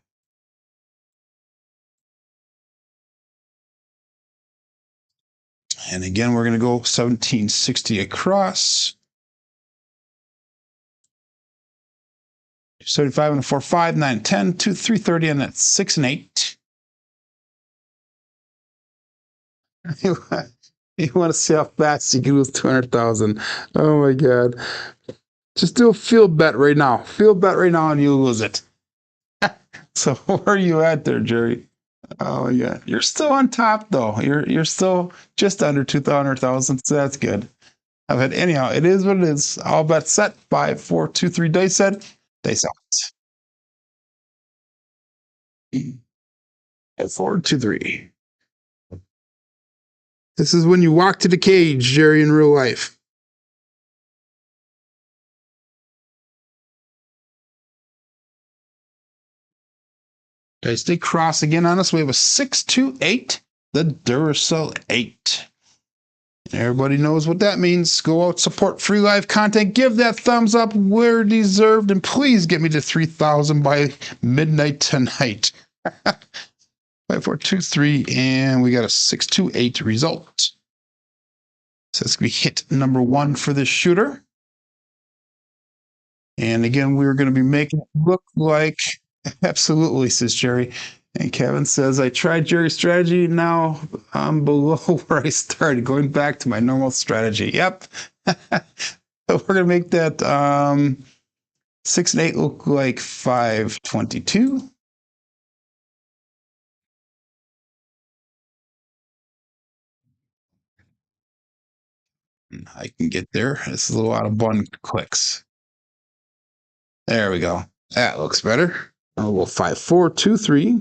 And again, we're going to go 1760 across. 75 and a 4, 5, 9, 10, 2, 330, and that's 6 and 8. You want to see how fast you can lose 200,000. Oh my God. Just do a field bet right now. Field bet right now and you lose it. So where are you at there, Jerry? Oh my God. You're still on top though. You're still just under 200,000. So that's good. But anyhow, it is what it is. All bet set. 5, 4, 2, 3 dice set. Dice out. 4, 2, 3. This is when you walk to the cage, Jerry, in real life. Dice they cross again on us. We have a 6, 2, 8. The Duracell 8. Everybody knows what that means. Go out, support free live content. Give that thumbs up where deserved, and please get me to 3,000 by midnight tonight. 5423, and we got a 628 result. So that's going to be hit number 1 for this shooter. And again, we're going to be making it look like, absolutely, says Jerry. And Kevin says, I tried Jerry's strategy. Now I'm below where I started, going back to my normal strategy. Yep. So we're going to make that 6 and 8 look like 522. I can get there. This is a lot of button clicks. There we go. That looks better. I'll go 5423.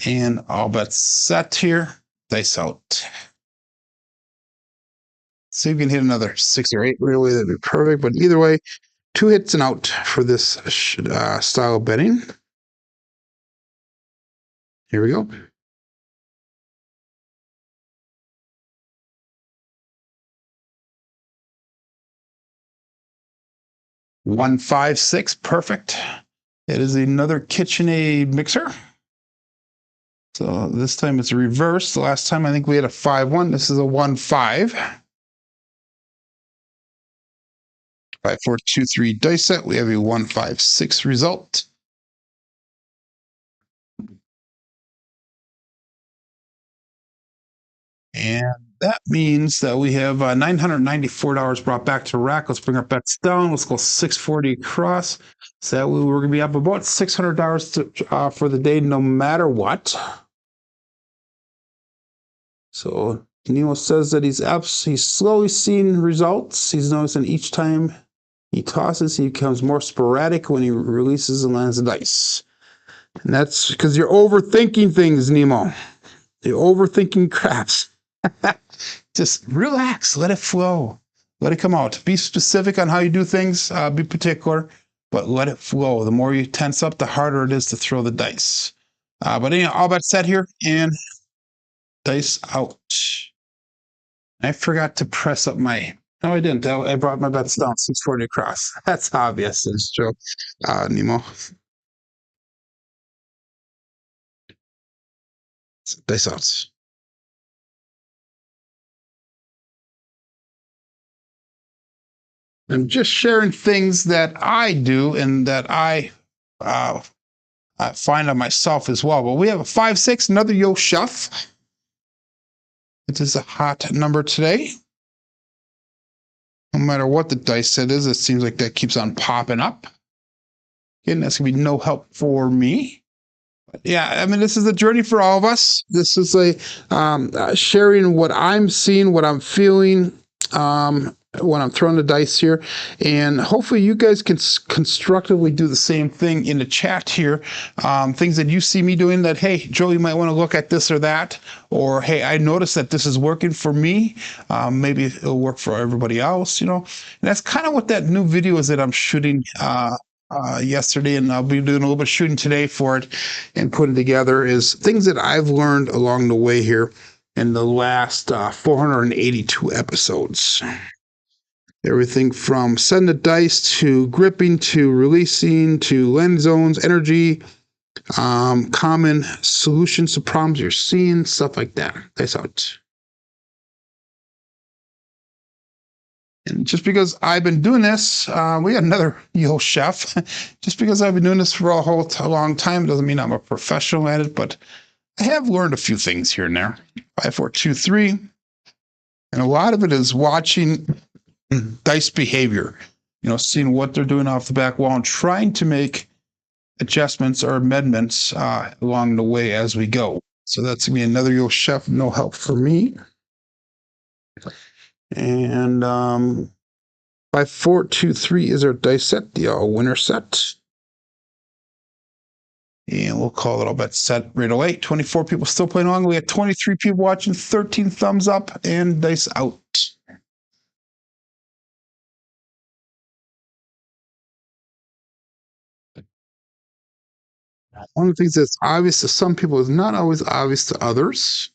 And all bets set here. Dice out. See if we can hit another 6 or 8. Really, that'd be perfect. But either way, 2 hits and out for this style of betting. Here we go. One, 5, 6, perfect. It is another KitchenAid mixer. So this time it's reversed. The last time I think we had a 5-1. This is a 1-5. 5, 4, 2, 3 dice set. We have a 1-5-6 result. And that means that we have $994 brought back to rack. Let's bring our bets down. Let's go 640 across. So that way we're going to be up about $600 for the day, no matter what. So Nemo says that he's slowly seeing results. He's noticing each time he tosses, he becomes more sporadic when he releases and lands the dice. And that's because you're overthinking things, Nemo. You're overthinking craps. Just relax, let it flow, let it come out. Be specific on how you do things, be particular, but let it flow. The more you tense up, the harder it is to throw the dice. But anyway, all bets set here, and dice out. I forgot to press up my. No, I didn't. I brought my bets down 640 across. That's obvious. It's true. Nemo. Dice out. I'm just sharing things that I do and that I find on myself as well. But we have a 5-6, another Yo Chef. It is a hot number today. No matter what the dice set is, it seems like that keeps on popping up. Again, that's going to be no help for me. But yeah, I mean, this is a journey for all of us. This is a sharing what I'm seeing, what I'm feeling, when I'm throwing the dice here, and hopefully you guys can constructively do the same thing in the chat here. Things that you see me doing that, hey, Joe, you might want to look at this or that, or hey, I noticed that this is working for me. Maybe it'll work for everybody else, you know. And that's kind of what that new video is that I'm shooting yesterday, and I'll be doing a little bit of shooting today for it and putting together, is things that I've learned along the way here in the last 482 episodes. Everything from setting the dice to gripping to releasing to lens zones, energy, common solutions to problems you're seeing, stuff like that. Dice out. And just because I've been doing this, we got another Yo Chef. Just because I've been doing this for a long time doesn't mean I'm a professional at it, but I have learned a few things here and there. 5, 4, 2, 3. And a lot of it is watching dice behavior, you know, seeing what they're doing off the back wall and trying to make adjustments or amendments along the way as we go. So that's gonna be another Yo Chef, no help for me. And 5, 4, 2, 3 is our dice set, the winner set. And we'll call it all bet set right away. 24 people still playing along. We got 23 people watching, 13 thumbs up, and dice out. One of the things that's obvious to some people is not always obvious to others.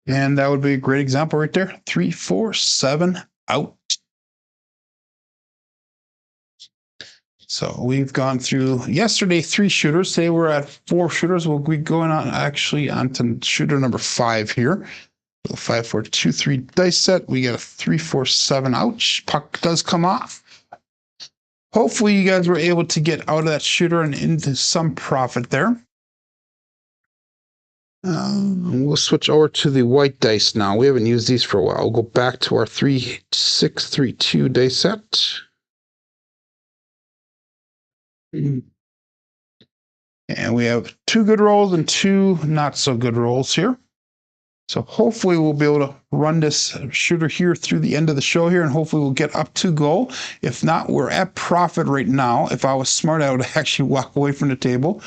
And that would be a great example right there. 3, 4, 7 out. So we've gone through yesterday 3 shooters. Today we're at 4 shooters. We'll be going on actually onto shooter number 5 here. 5, 4, 2, 3 dice set. We get a 3, 4, 7 ouch. Puck does come off. Hopefully you guys were able to get out of that shooter and into some profit there. We'll switch over to the white dice now. We haven't used these for a while. We'll go back to our 3, 6, 3, 2 dice set. And we have 2 good rolls and 2 not so good rolls here. So hopefully we'll be able to run this shooter here through the end of the show here, and hopefully we'll get up to goal. If not, we're at profit right now. If I was smart, I would actually walk away from the table.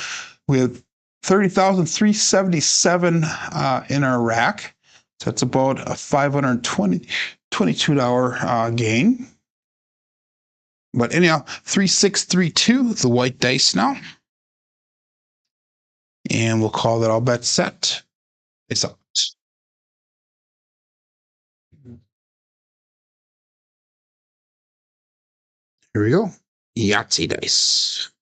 We have 30,377 in our rack. So that's about a $522 gain. But anyhow, 3632, the white dice now. And we'll call that all bet set. It's up. Here we go. Yahtzee dice.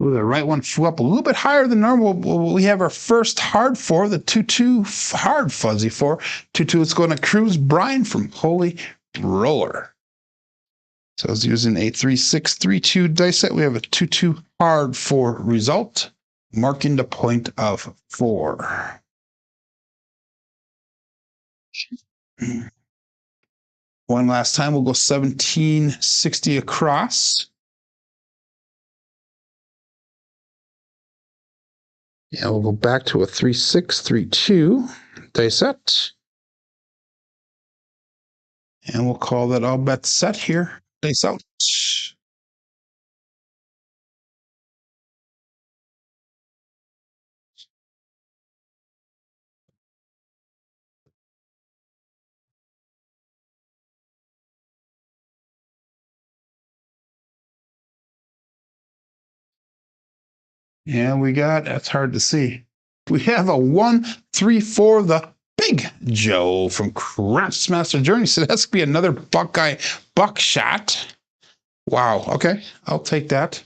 Ooh, the right one flew up a little bit higher than normal. We have our first hard 4, the 2-2 hard fuzzy 4. 2-2 is going to Cruise Brian from Holy Roller. So I was using a 3-6-3-2 dice set. We have a 2-2 hard 4 result, marking the point of 4. One last time, we'll go 1760 across. Yeah, we'll go back to a 3-6-3-2 dice set. And we'll call that all bets set here. Dice out. And we got, that's hard to see. We have a 1-3-4, the Big Joe from Crapsee Master Journey. So that's gonna be another Buckeye buckshot. Wow. Okay, I'll take that.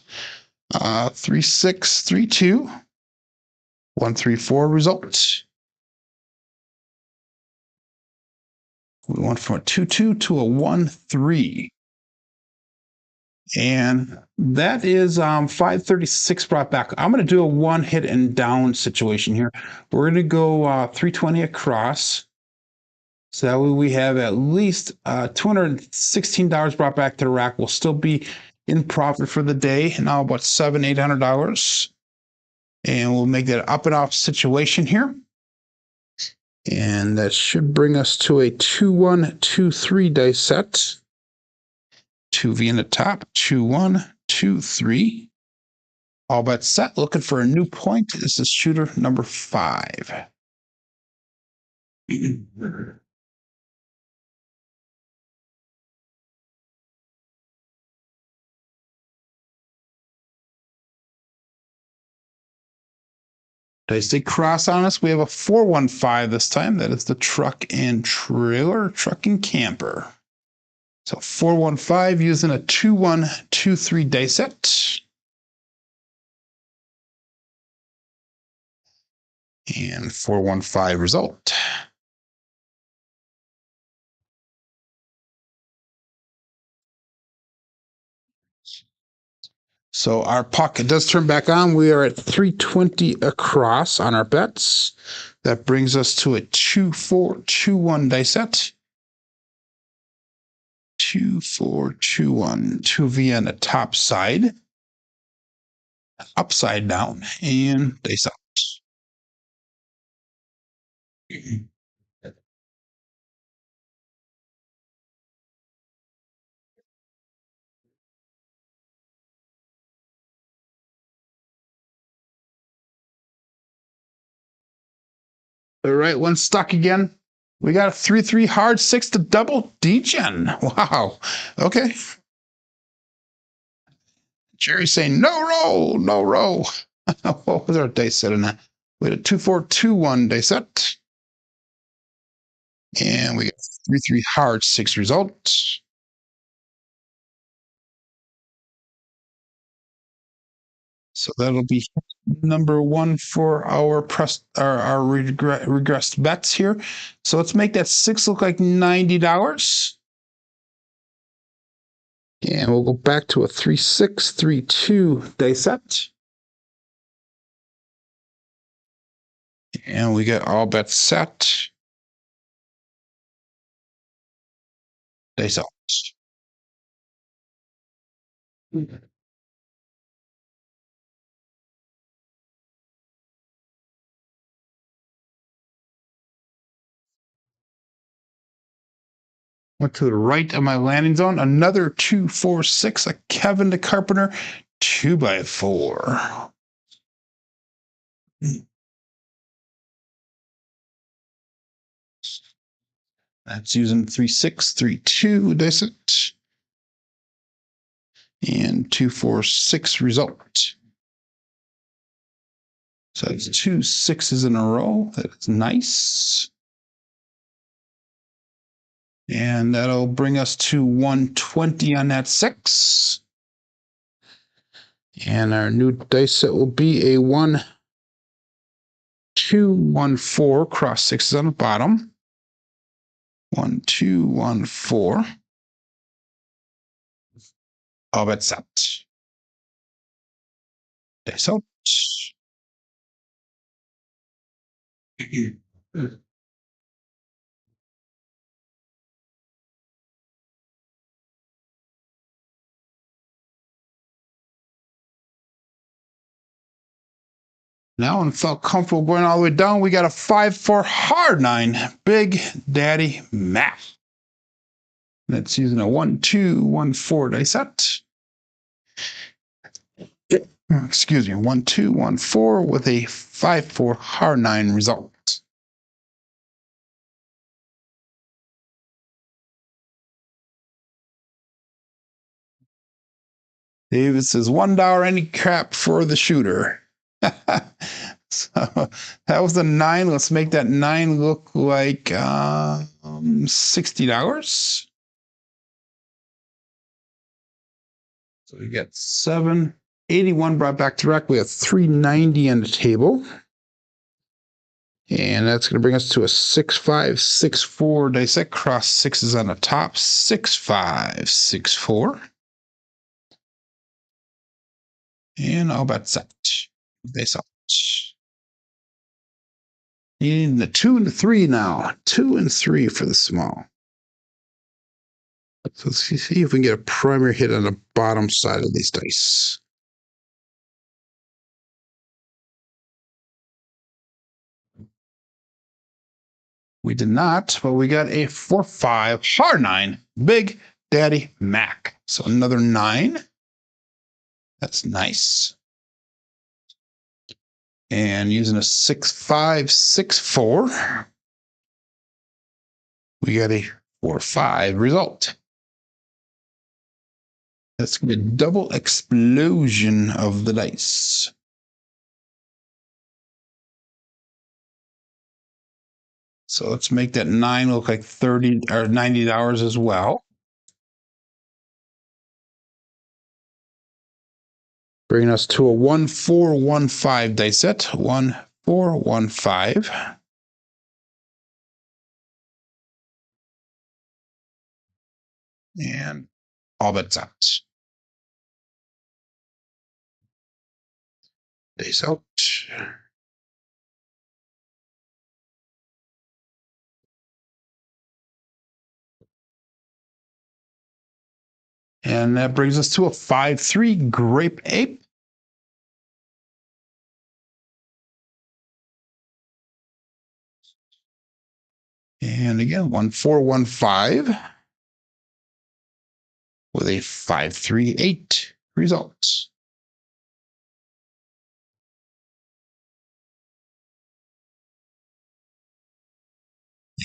3-6-3-2. 1-3-4 result. We went from a 2-2 to a 1-3. And that is 536 brought back. I'm going to do a 1 hit and down situation here. We're going to go 320 across. So that way we have at least $216 brought back to the rack. We'll still be in profit for the day. Now about $700-800. And we'll make that up and off situation here. And that should bring us to a 2-1-2-3 dice set. 2V in the top, 2-1-2-3. All bets set. Looking for a new point. This is shooter number 5. Dice they cross on us. We have a 4-1-5 this time. That is the truck and trailer, truck and camper. So 4-1-5 using a 2-1-2-3 dice set. And 4-1-5 result. So our puck does turn back on. We are at 320 across on our bets. That brings us to a 2-4-2-1 dice set. 2-4-2-1, 2V on the top side, upside down, and dice out. The right one stuck again. We got a 3-3 hard 6 to double degen. Wow. Okay. Jerry's saying no roll, no roll. What was our dice set in that? We had a 2-4-2-1 dice set. And we got 3-3 hard 6 results. So that'll be number one for our regressed bets here. So let's make that 6 look like $90. And we'll go back to a 3-6-3-2 dice set. And we get all bets set. Dice out. Went to the right of my landing zone. Another 2-4-6, a Kevin the Carpenter 2x4. That's using 3-6-3-2 dice it. And 2-4-6 result. So it's 2 6s in a row. That's nice. And that'll bring us to 120 on that 6. And our new dice set will be a 1-2-1-4, cross 6s on the bottom. 1-2-1-4. All bets set. Dice out. Now, and felt comfortable going all the way down, we got a 5-4 hard 9, Big Daddy Mac. That's using a 1-2-1-4 dice set. Excuse me, 1-2-1-4 with a 5-4 hard 9 result. David says $1 any crap for the shooter. So that was the 9. Let's make that 9 look like $60. So we got 781 brought back direct. We have 390 on the table. And that's going to bring us to a 6-5-6-4 dice set. Cross 6s on the top. 6-5-6-4. And all bets set. Dice out. In the 2 and the 3 now. 2 and 3 for the small. So let's see if we can get a primary hit on the bottom side of these dice. We did not, but we got a 4-5 hard 9, Big Daddy Mac. So another 9. That's nice. And using a 6-5-6-4, we got a 4-5 result. That's going to be a double explosion of the dice. So let's make that 9 look like $30 or $90 as well. Bringing us to a 1-4-1-5 dice set. 1-4-1-5. And all bets out. Dice out. And that brings us to a 5-3 Grape Ape. And again, 1-4-1-5 with a 5-3-8 results.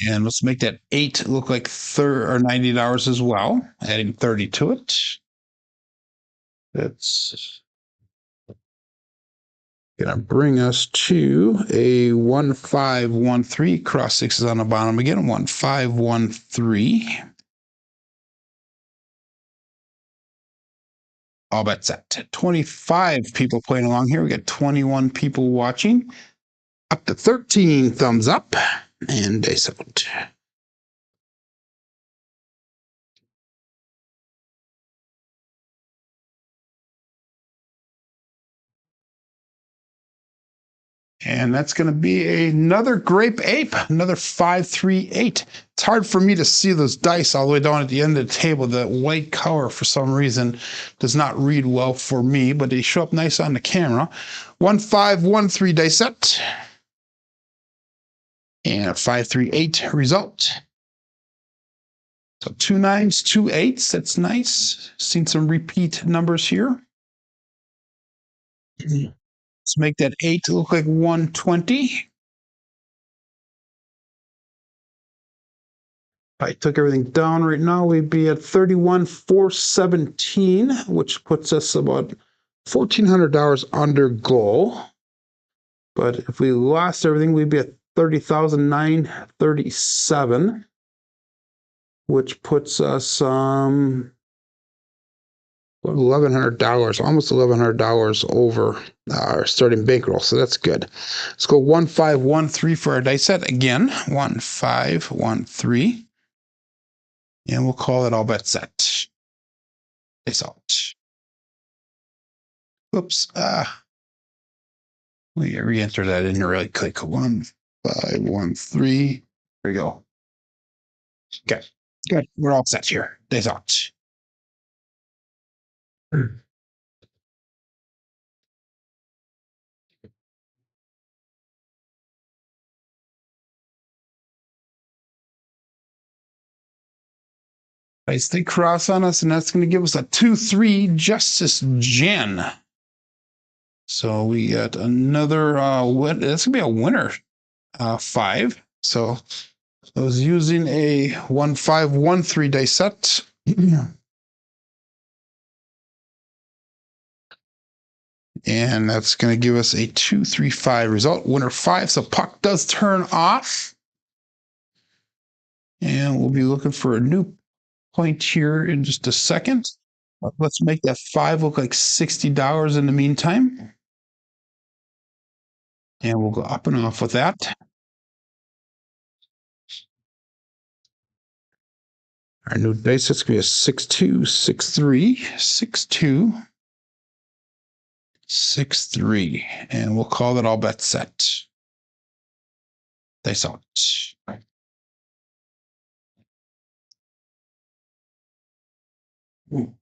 And let's make that 8 look like $90 as well, adding 30 to it. That's gonna bring us to a 1513. Cross sixes on the bottom again. 1513. All bets set. 25 people playing along here. We got 21 people watching. Up to 13 thumbs up and dice out. And that's going to be another grape ape, another 538. It's hard for me to see those dice all the way down at the end of the table. The white color, for some reason, does not read well for me, but they show up nice on the camera. 1513 dice set. And a 538 result. So 2 9s, 2 8s. That's nice. Seen some repeat numbers here. Let's make that 8 look like 120. If I took everything down right now, we'd be at 31,417, which puts us about $1,400 under goal. But if we lost everything, we'd be at 30,937, which puts us $1,100, almost $1,100 over our starting bankroll. So that's good. Let's go 1513 for our dice set again. 1513. And we'll call it all bet set. Dice out. Oops. We re-enter that in really quick. 1513. There we go. Okay. Good. We're all set here. Dice out. Dice they cross on us, and that's going to give us a 2-3 Justice Jen. So we got another that's gonna be a winner 5. So I was using a 1513 dice set. And that's going to give us a 2-3-5 result. Winner 5. So puck does turn off. And we'll be looking for a new point here in just a second. Let's make that 5 look like $60 in the meantime. And we'll go up and off with that. Our new dice set's going to be a 6-2, 6-3, 6-2, 6-3. And we'll call it all bet set. Dice out. Ooh.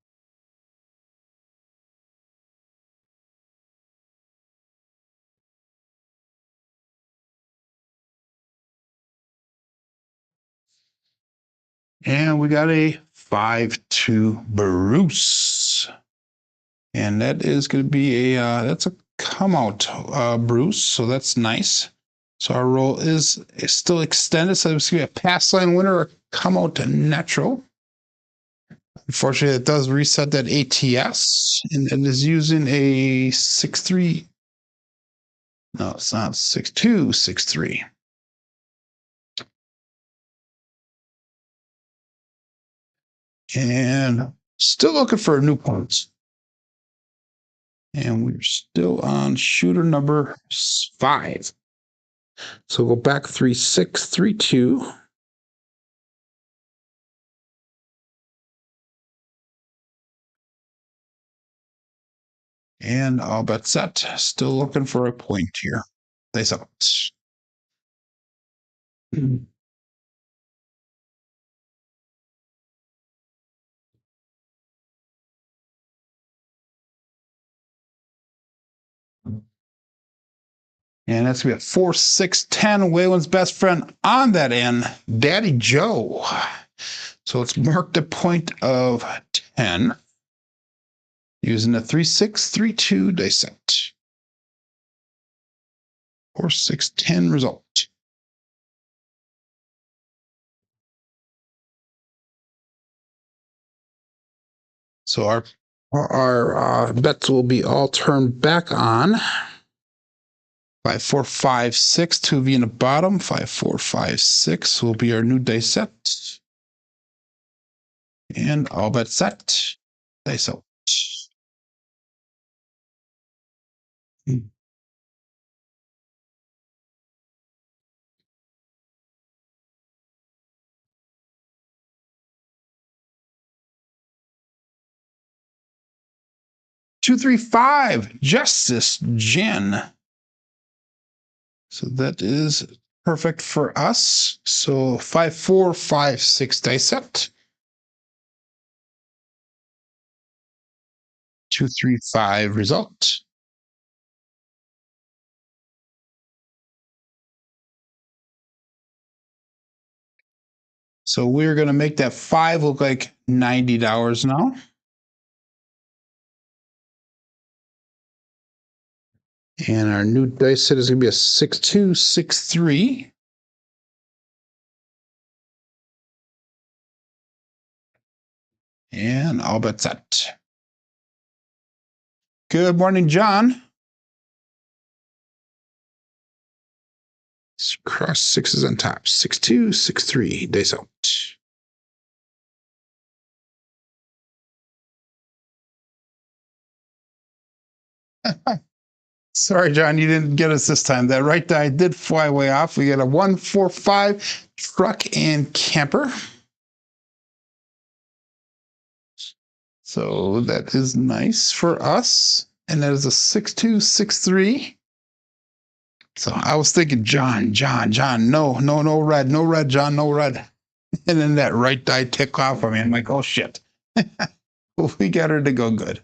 And we got a 5-2 Bruce. And that is going to be that's a come out Bruce. So that's nice. So our roll is still extended. So it's going to be a pass line winner or come out to natural. Unfortunately, it does reset that ATS and it is using a 6-3. No, it's not 6-2, 6-3. And still looking for a new point. And we're still on shooter number 5. So go back 3-6, 3-2. And all bet set. Still looking for a point here. Dice out. And that's going to be a 4-6-10. Waylon's best friend on that end, Daddy Joe. So let's mark the point of 10 using the 3-6, 3-2 dice set. 4-6-10 result. So our Our bets will be all turned back on. 5, 4, 5, 6, 2V in the bottom. 5, 4, 5, 6 will be our new dice set. And all bets set. Dice out. 2, 3, 5. Justice Jen. So that is perfect for us. So 5, 4, 5, 6 dice set. 2, 3, 5 result. So we're going to make that 5 look like $90 now. And our new dice set is going to be a 6, 2, 6, 3. And all bets set. Good morning, John. Cross sixes on top. 6, 2, 6, 3. Dice out. Sorry, John, you didn't get us this time. That right die did fly way off. We got a 1, 4, 5 truck and camper. So that is nice for us. And that is a 6, 2, 6, 3. So I was thinking, John, no red, John, no red. And then that right die tick off on me. I'm like, oh shit. We got her to go good.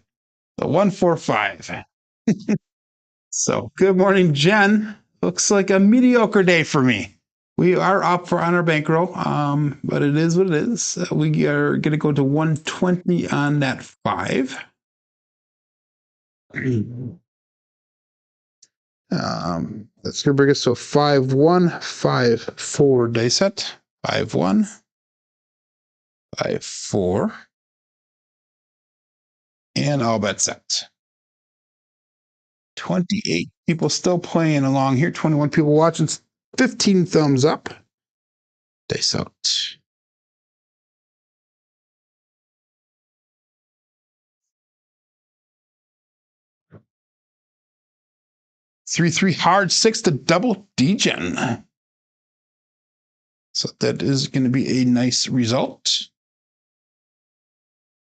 So 1, 4, 5. So good morning, Jen. Looks like a mediocre day for me. We are up on our bankroll, but it is what it is. We are going to go to 120 on that 5. That's going to bring us to a 5, 1, 5, 4 dice set. 5, 1, 5, 4. And all bets set. 28 people still playing along here. 21 people watching. 15 thumbs up. Dice out. Three, 3 hard, 6 to double degen. So that is going to be a nice result.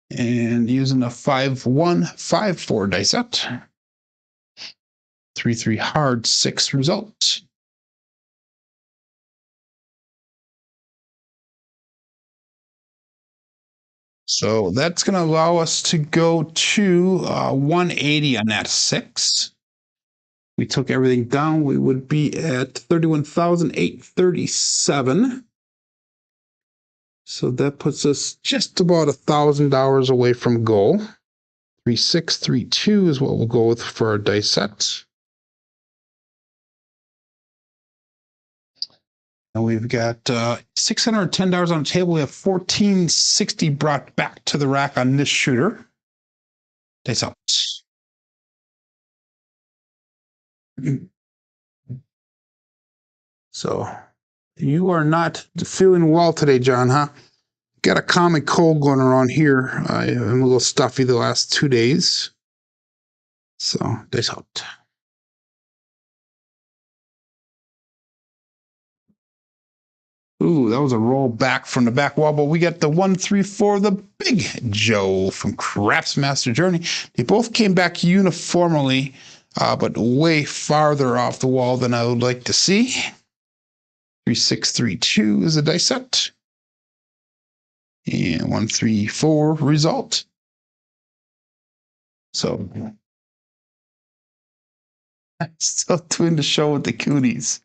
And using a 5, 1, 5, 4 dice set. 3, 3 hard, 6 result. So that's going to allow us to go to 180 on that 6. We took everything down. We would be at 31,837. So that puts us just about $1,000 away from goal. 3632 is what we'll go with for our dice sets. And we've got $610 on the table. We have $1,460 brought back to the rack on this shooter. Dice out. So you are not feeling well today, John, huh? Got a common cold going around here. I'm a little stuffy the last 2 days. So dice out. Ooh, that was a roll back from the back wall, but we got the 1, 3, 4, the Big Joe from Crapsee Master Journey. They both came back uniformly, but way farther off the wall than I would like to see. 3632 is the dice set. And 1, 3, 4 result. So I'm still doing the show with the cooties.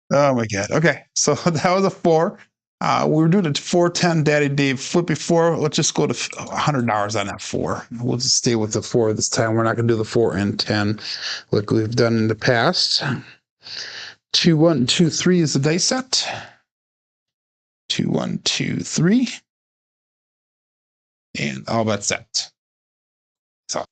Oh my God. Okay. So that was a 4. We were doing a 410 Daddy Dave flip before. Let's just go to $100 on that 4. We'll just stay with the 4 this time. We're not going to do the 4 and 10 like we've done in the past. 2, 1, 2, 3 is the dice set. 2, 1, 2, 3. And all bets set. So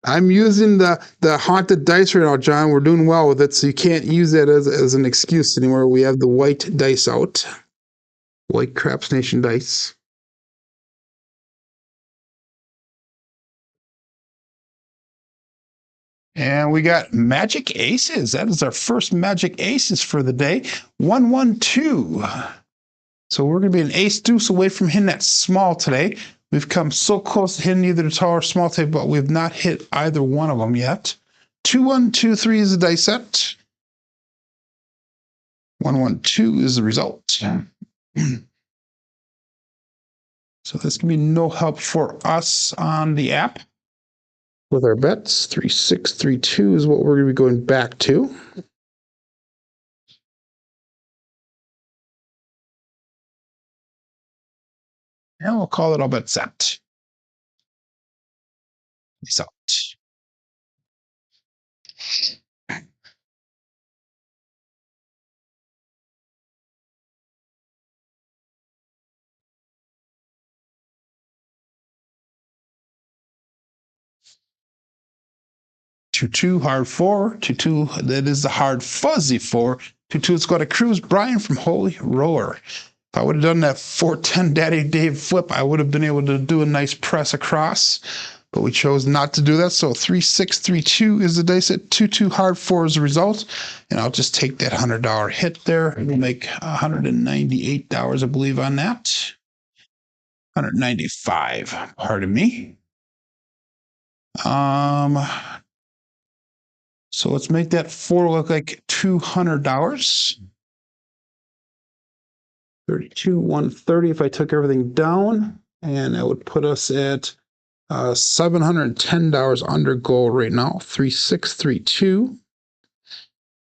I'm using the haunted dice right now, John. We're doing well with it, so you can't use that as an excuse anymore. We have the white dice out. White Craps Nation dice. And we got Magic Aces. That is our first Magic Aces for the day. 112. So we're going to be an ace deuce away from hitting that small today. We've come so close to hitting either the tall or small today, but we've not hit either one of them yet. 2123 is the dice set. 112 is the result. So that's going to be no help for us on the app. With our bets, 3632 is what we're going to be going back to. And we'll call it all bet set. Peace out. 2-2 hard 4, 2-2 that is the hard fuzzy 4. 2-2 it's got a Cruise Brian from Holy Roller. If I would have done that 410 Daddy Dave flip, I would have been able to do a nice press across, but we chose not to do that. So 3632 is the dice at 2-2 hard 4 is the result, and I'll just take that $100 hit there. We'll make $198, I believe, on that. 195. Pardon me. So let's make that 4 look like $200. 32,130 if I took everything down, and that would put us at $710 under goal right now. 3632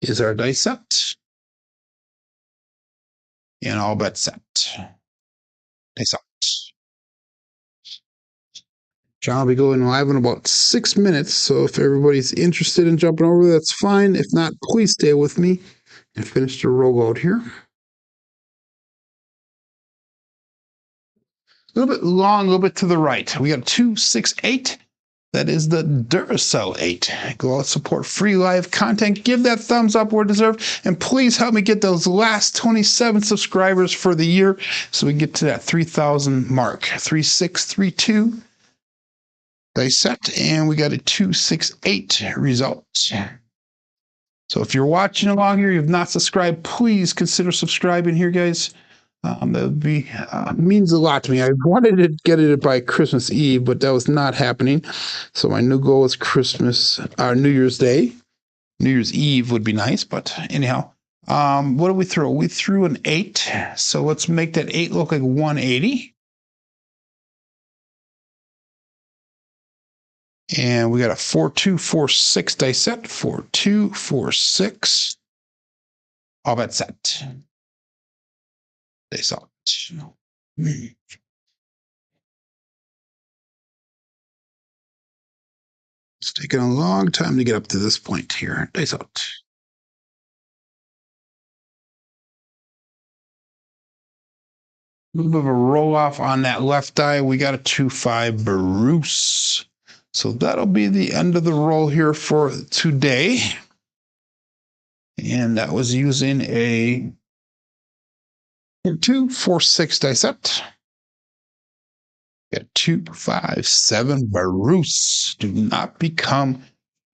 is our dice set, and all bet set. Dice out. John will be going live in about 6 minutes, so if everybody's interested in jumping over, that's fine. If not, please stay with me and finish the roll out here. A little bit long, a little bit to the right. We got a 268. That is the Duracell 8. Go out, support free live content. Give that thumbs up where deserved. And please help me get those last 27 subscribers for the year so we get to that 3,000 mark. 3632. Dice set, and we got a 268 result. So if you're watching along here, you've not subscribed, please consider subscribing here, guys. That would be means a lot to me. I wanted to get it by Christmas Eve, but that was not happening. So my new goal is New Year's Day. New Year's Eve would be nice, but anyhow. What did we throw? We threw an 8. So let's make that 8 look like 180. And we got a 4246 dice set. 4246. All bet set. Dice out. It's taken a long time to get up to this point here. Dice out. A little bit of a roll off on that left die. We got a 2-5 Bruce. So that'll be the end of the roll here for today. And that was using a 246 dice set. Got 257 Bruce. Do not become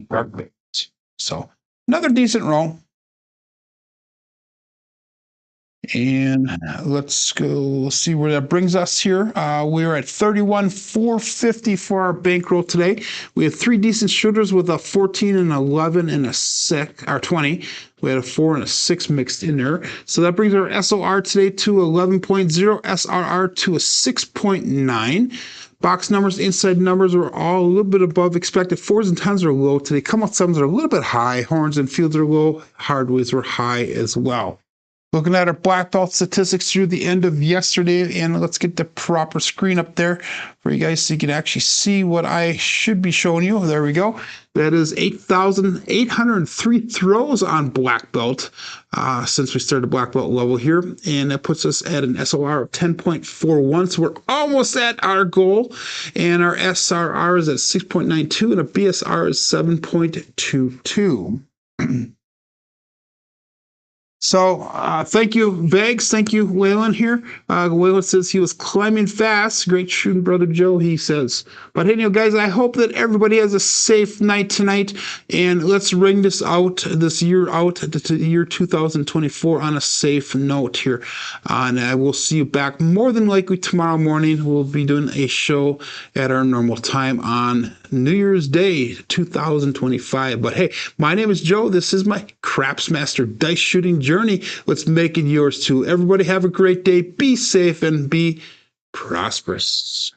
perfect. So another decent roll. And let's go see where that brings us here. We're at 31,450 for our bankroll today. We had 3 decent shooters with a 14 and 11 and a 6 or 20. We had a 4 and a 6 mixed in there. So that brings our SOR today to 11.0, SRR to a 6.9. Box numbers, inside numbers are all a little bit above expected. 4s and 10s are low today. Come out 7s are a little bit high. Horns and fields are low. Hardways were high as well. Looking at our black belt statistics through the end of yesterday, and let's get the proper screen up there for you guys so you can actually see what I should be showing you. There we go. That is 8,803 throws on black belt since we started black belt level here, and that puts us at an SOR of 10.41, so we're almost at our goal, and our SRR is at 6.92, and a BSR is 7.22. So thank you, Bags. Thank you, Waylon here. Waylon says he was climbing fast. Great shooting, Brother Joe, he says. But hey, guys, I hope that everybody has a safe night tonight. And let's ring this year out to the year 2024 on a safe note here. And I will see you back more than likely tomorrow morning. We'll be doing a show at our normal time on New Year's Day 2025. But hey, my name is Joe. This is my Craps Master dice shooting journey. Let's make it yours too. Everybody have a great day. Be safe and be prosperous.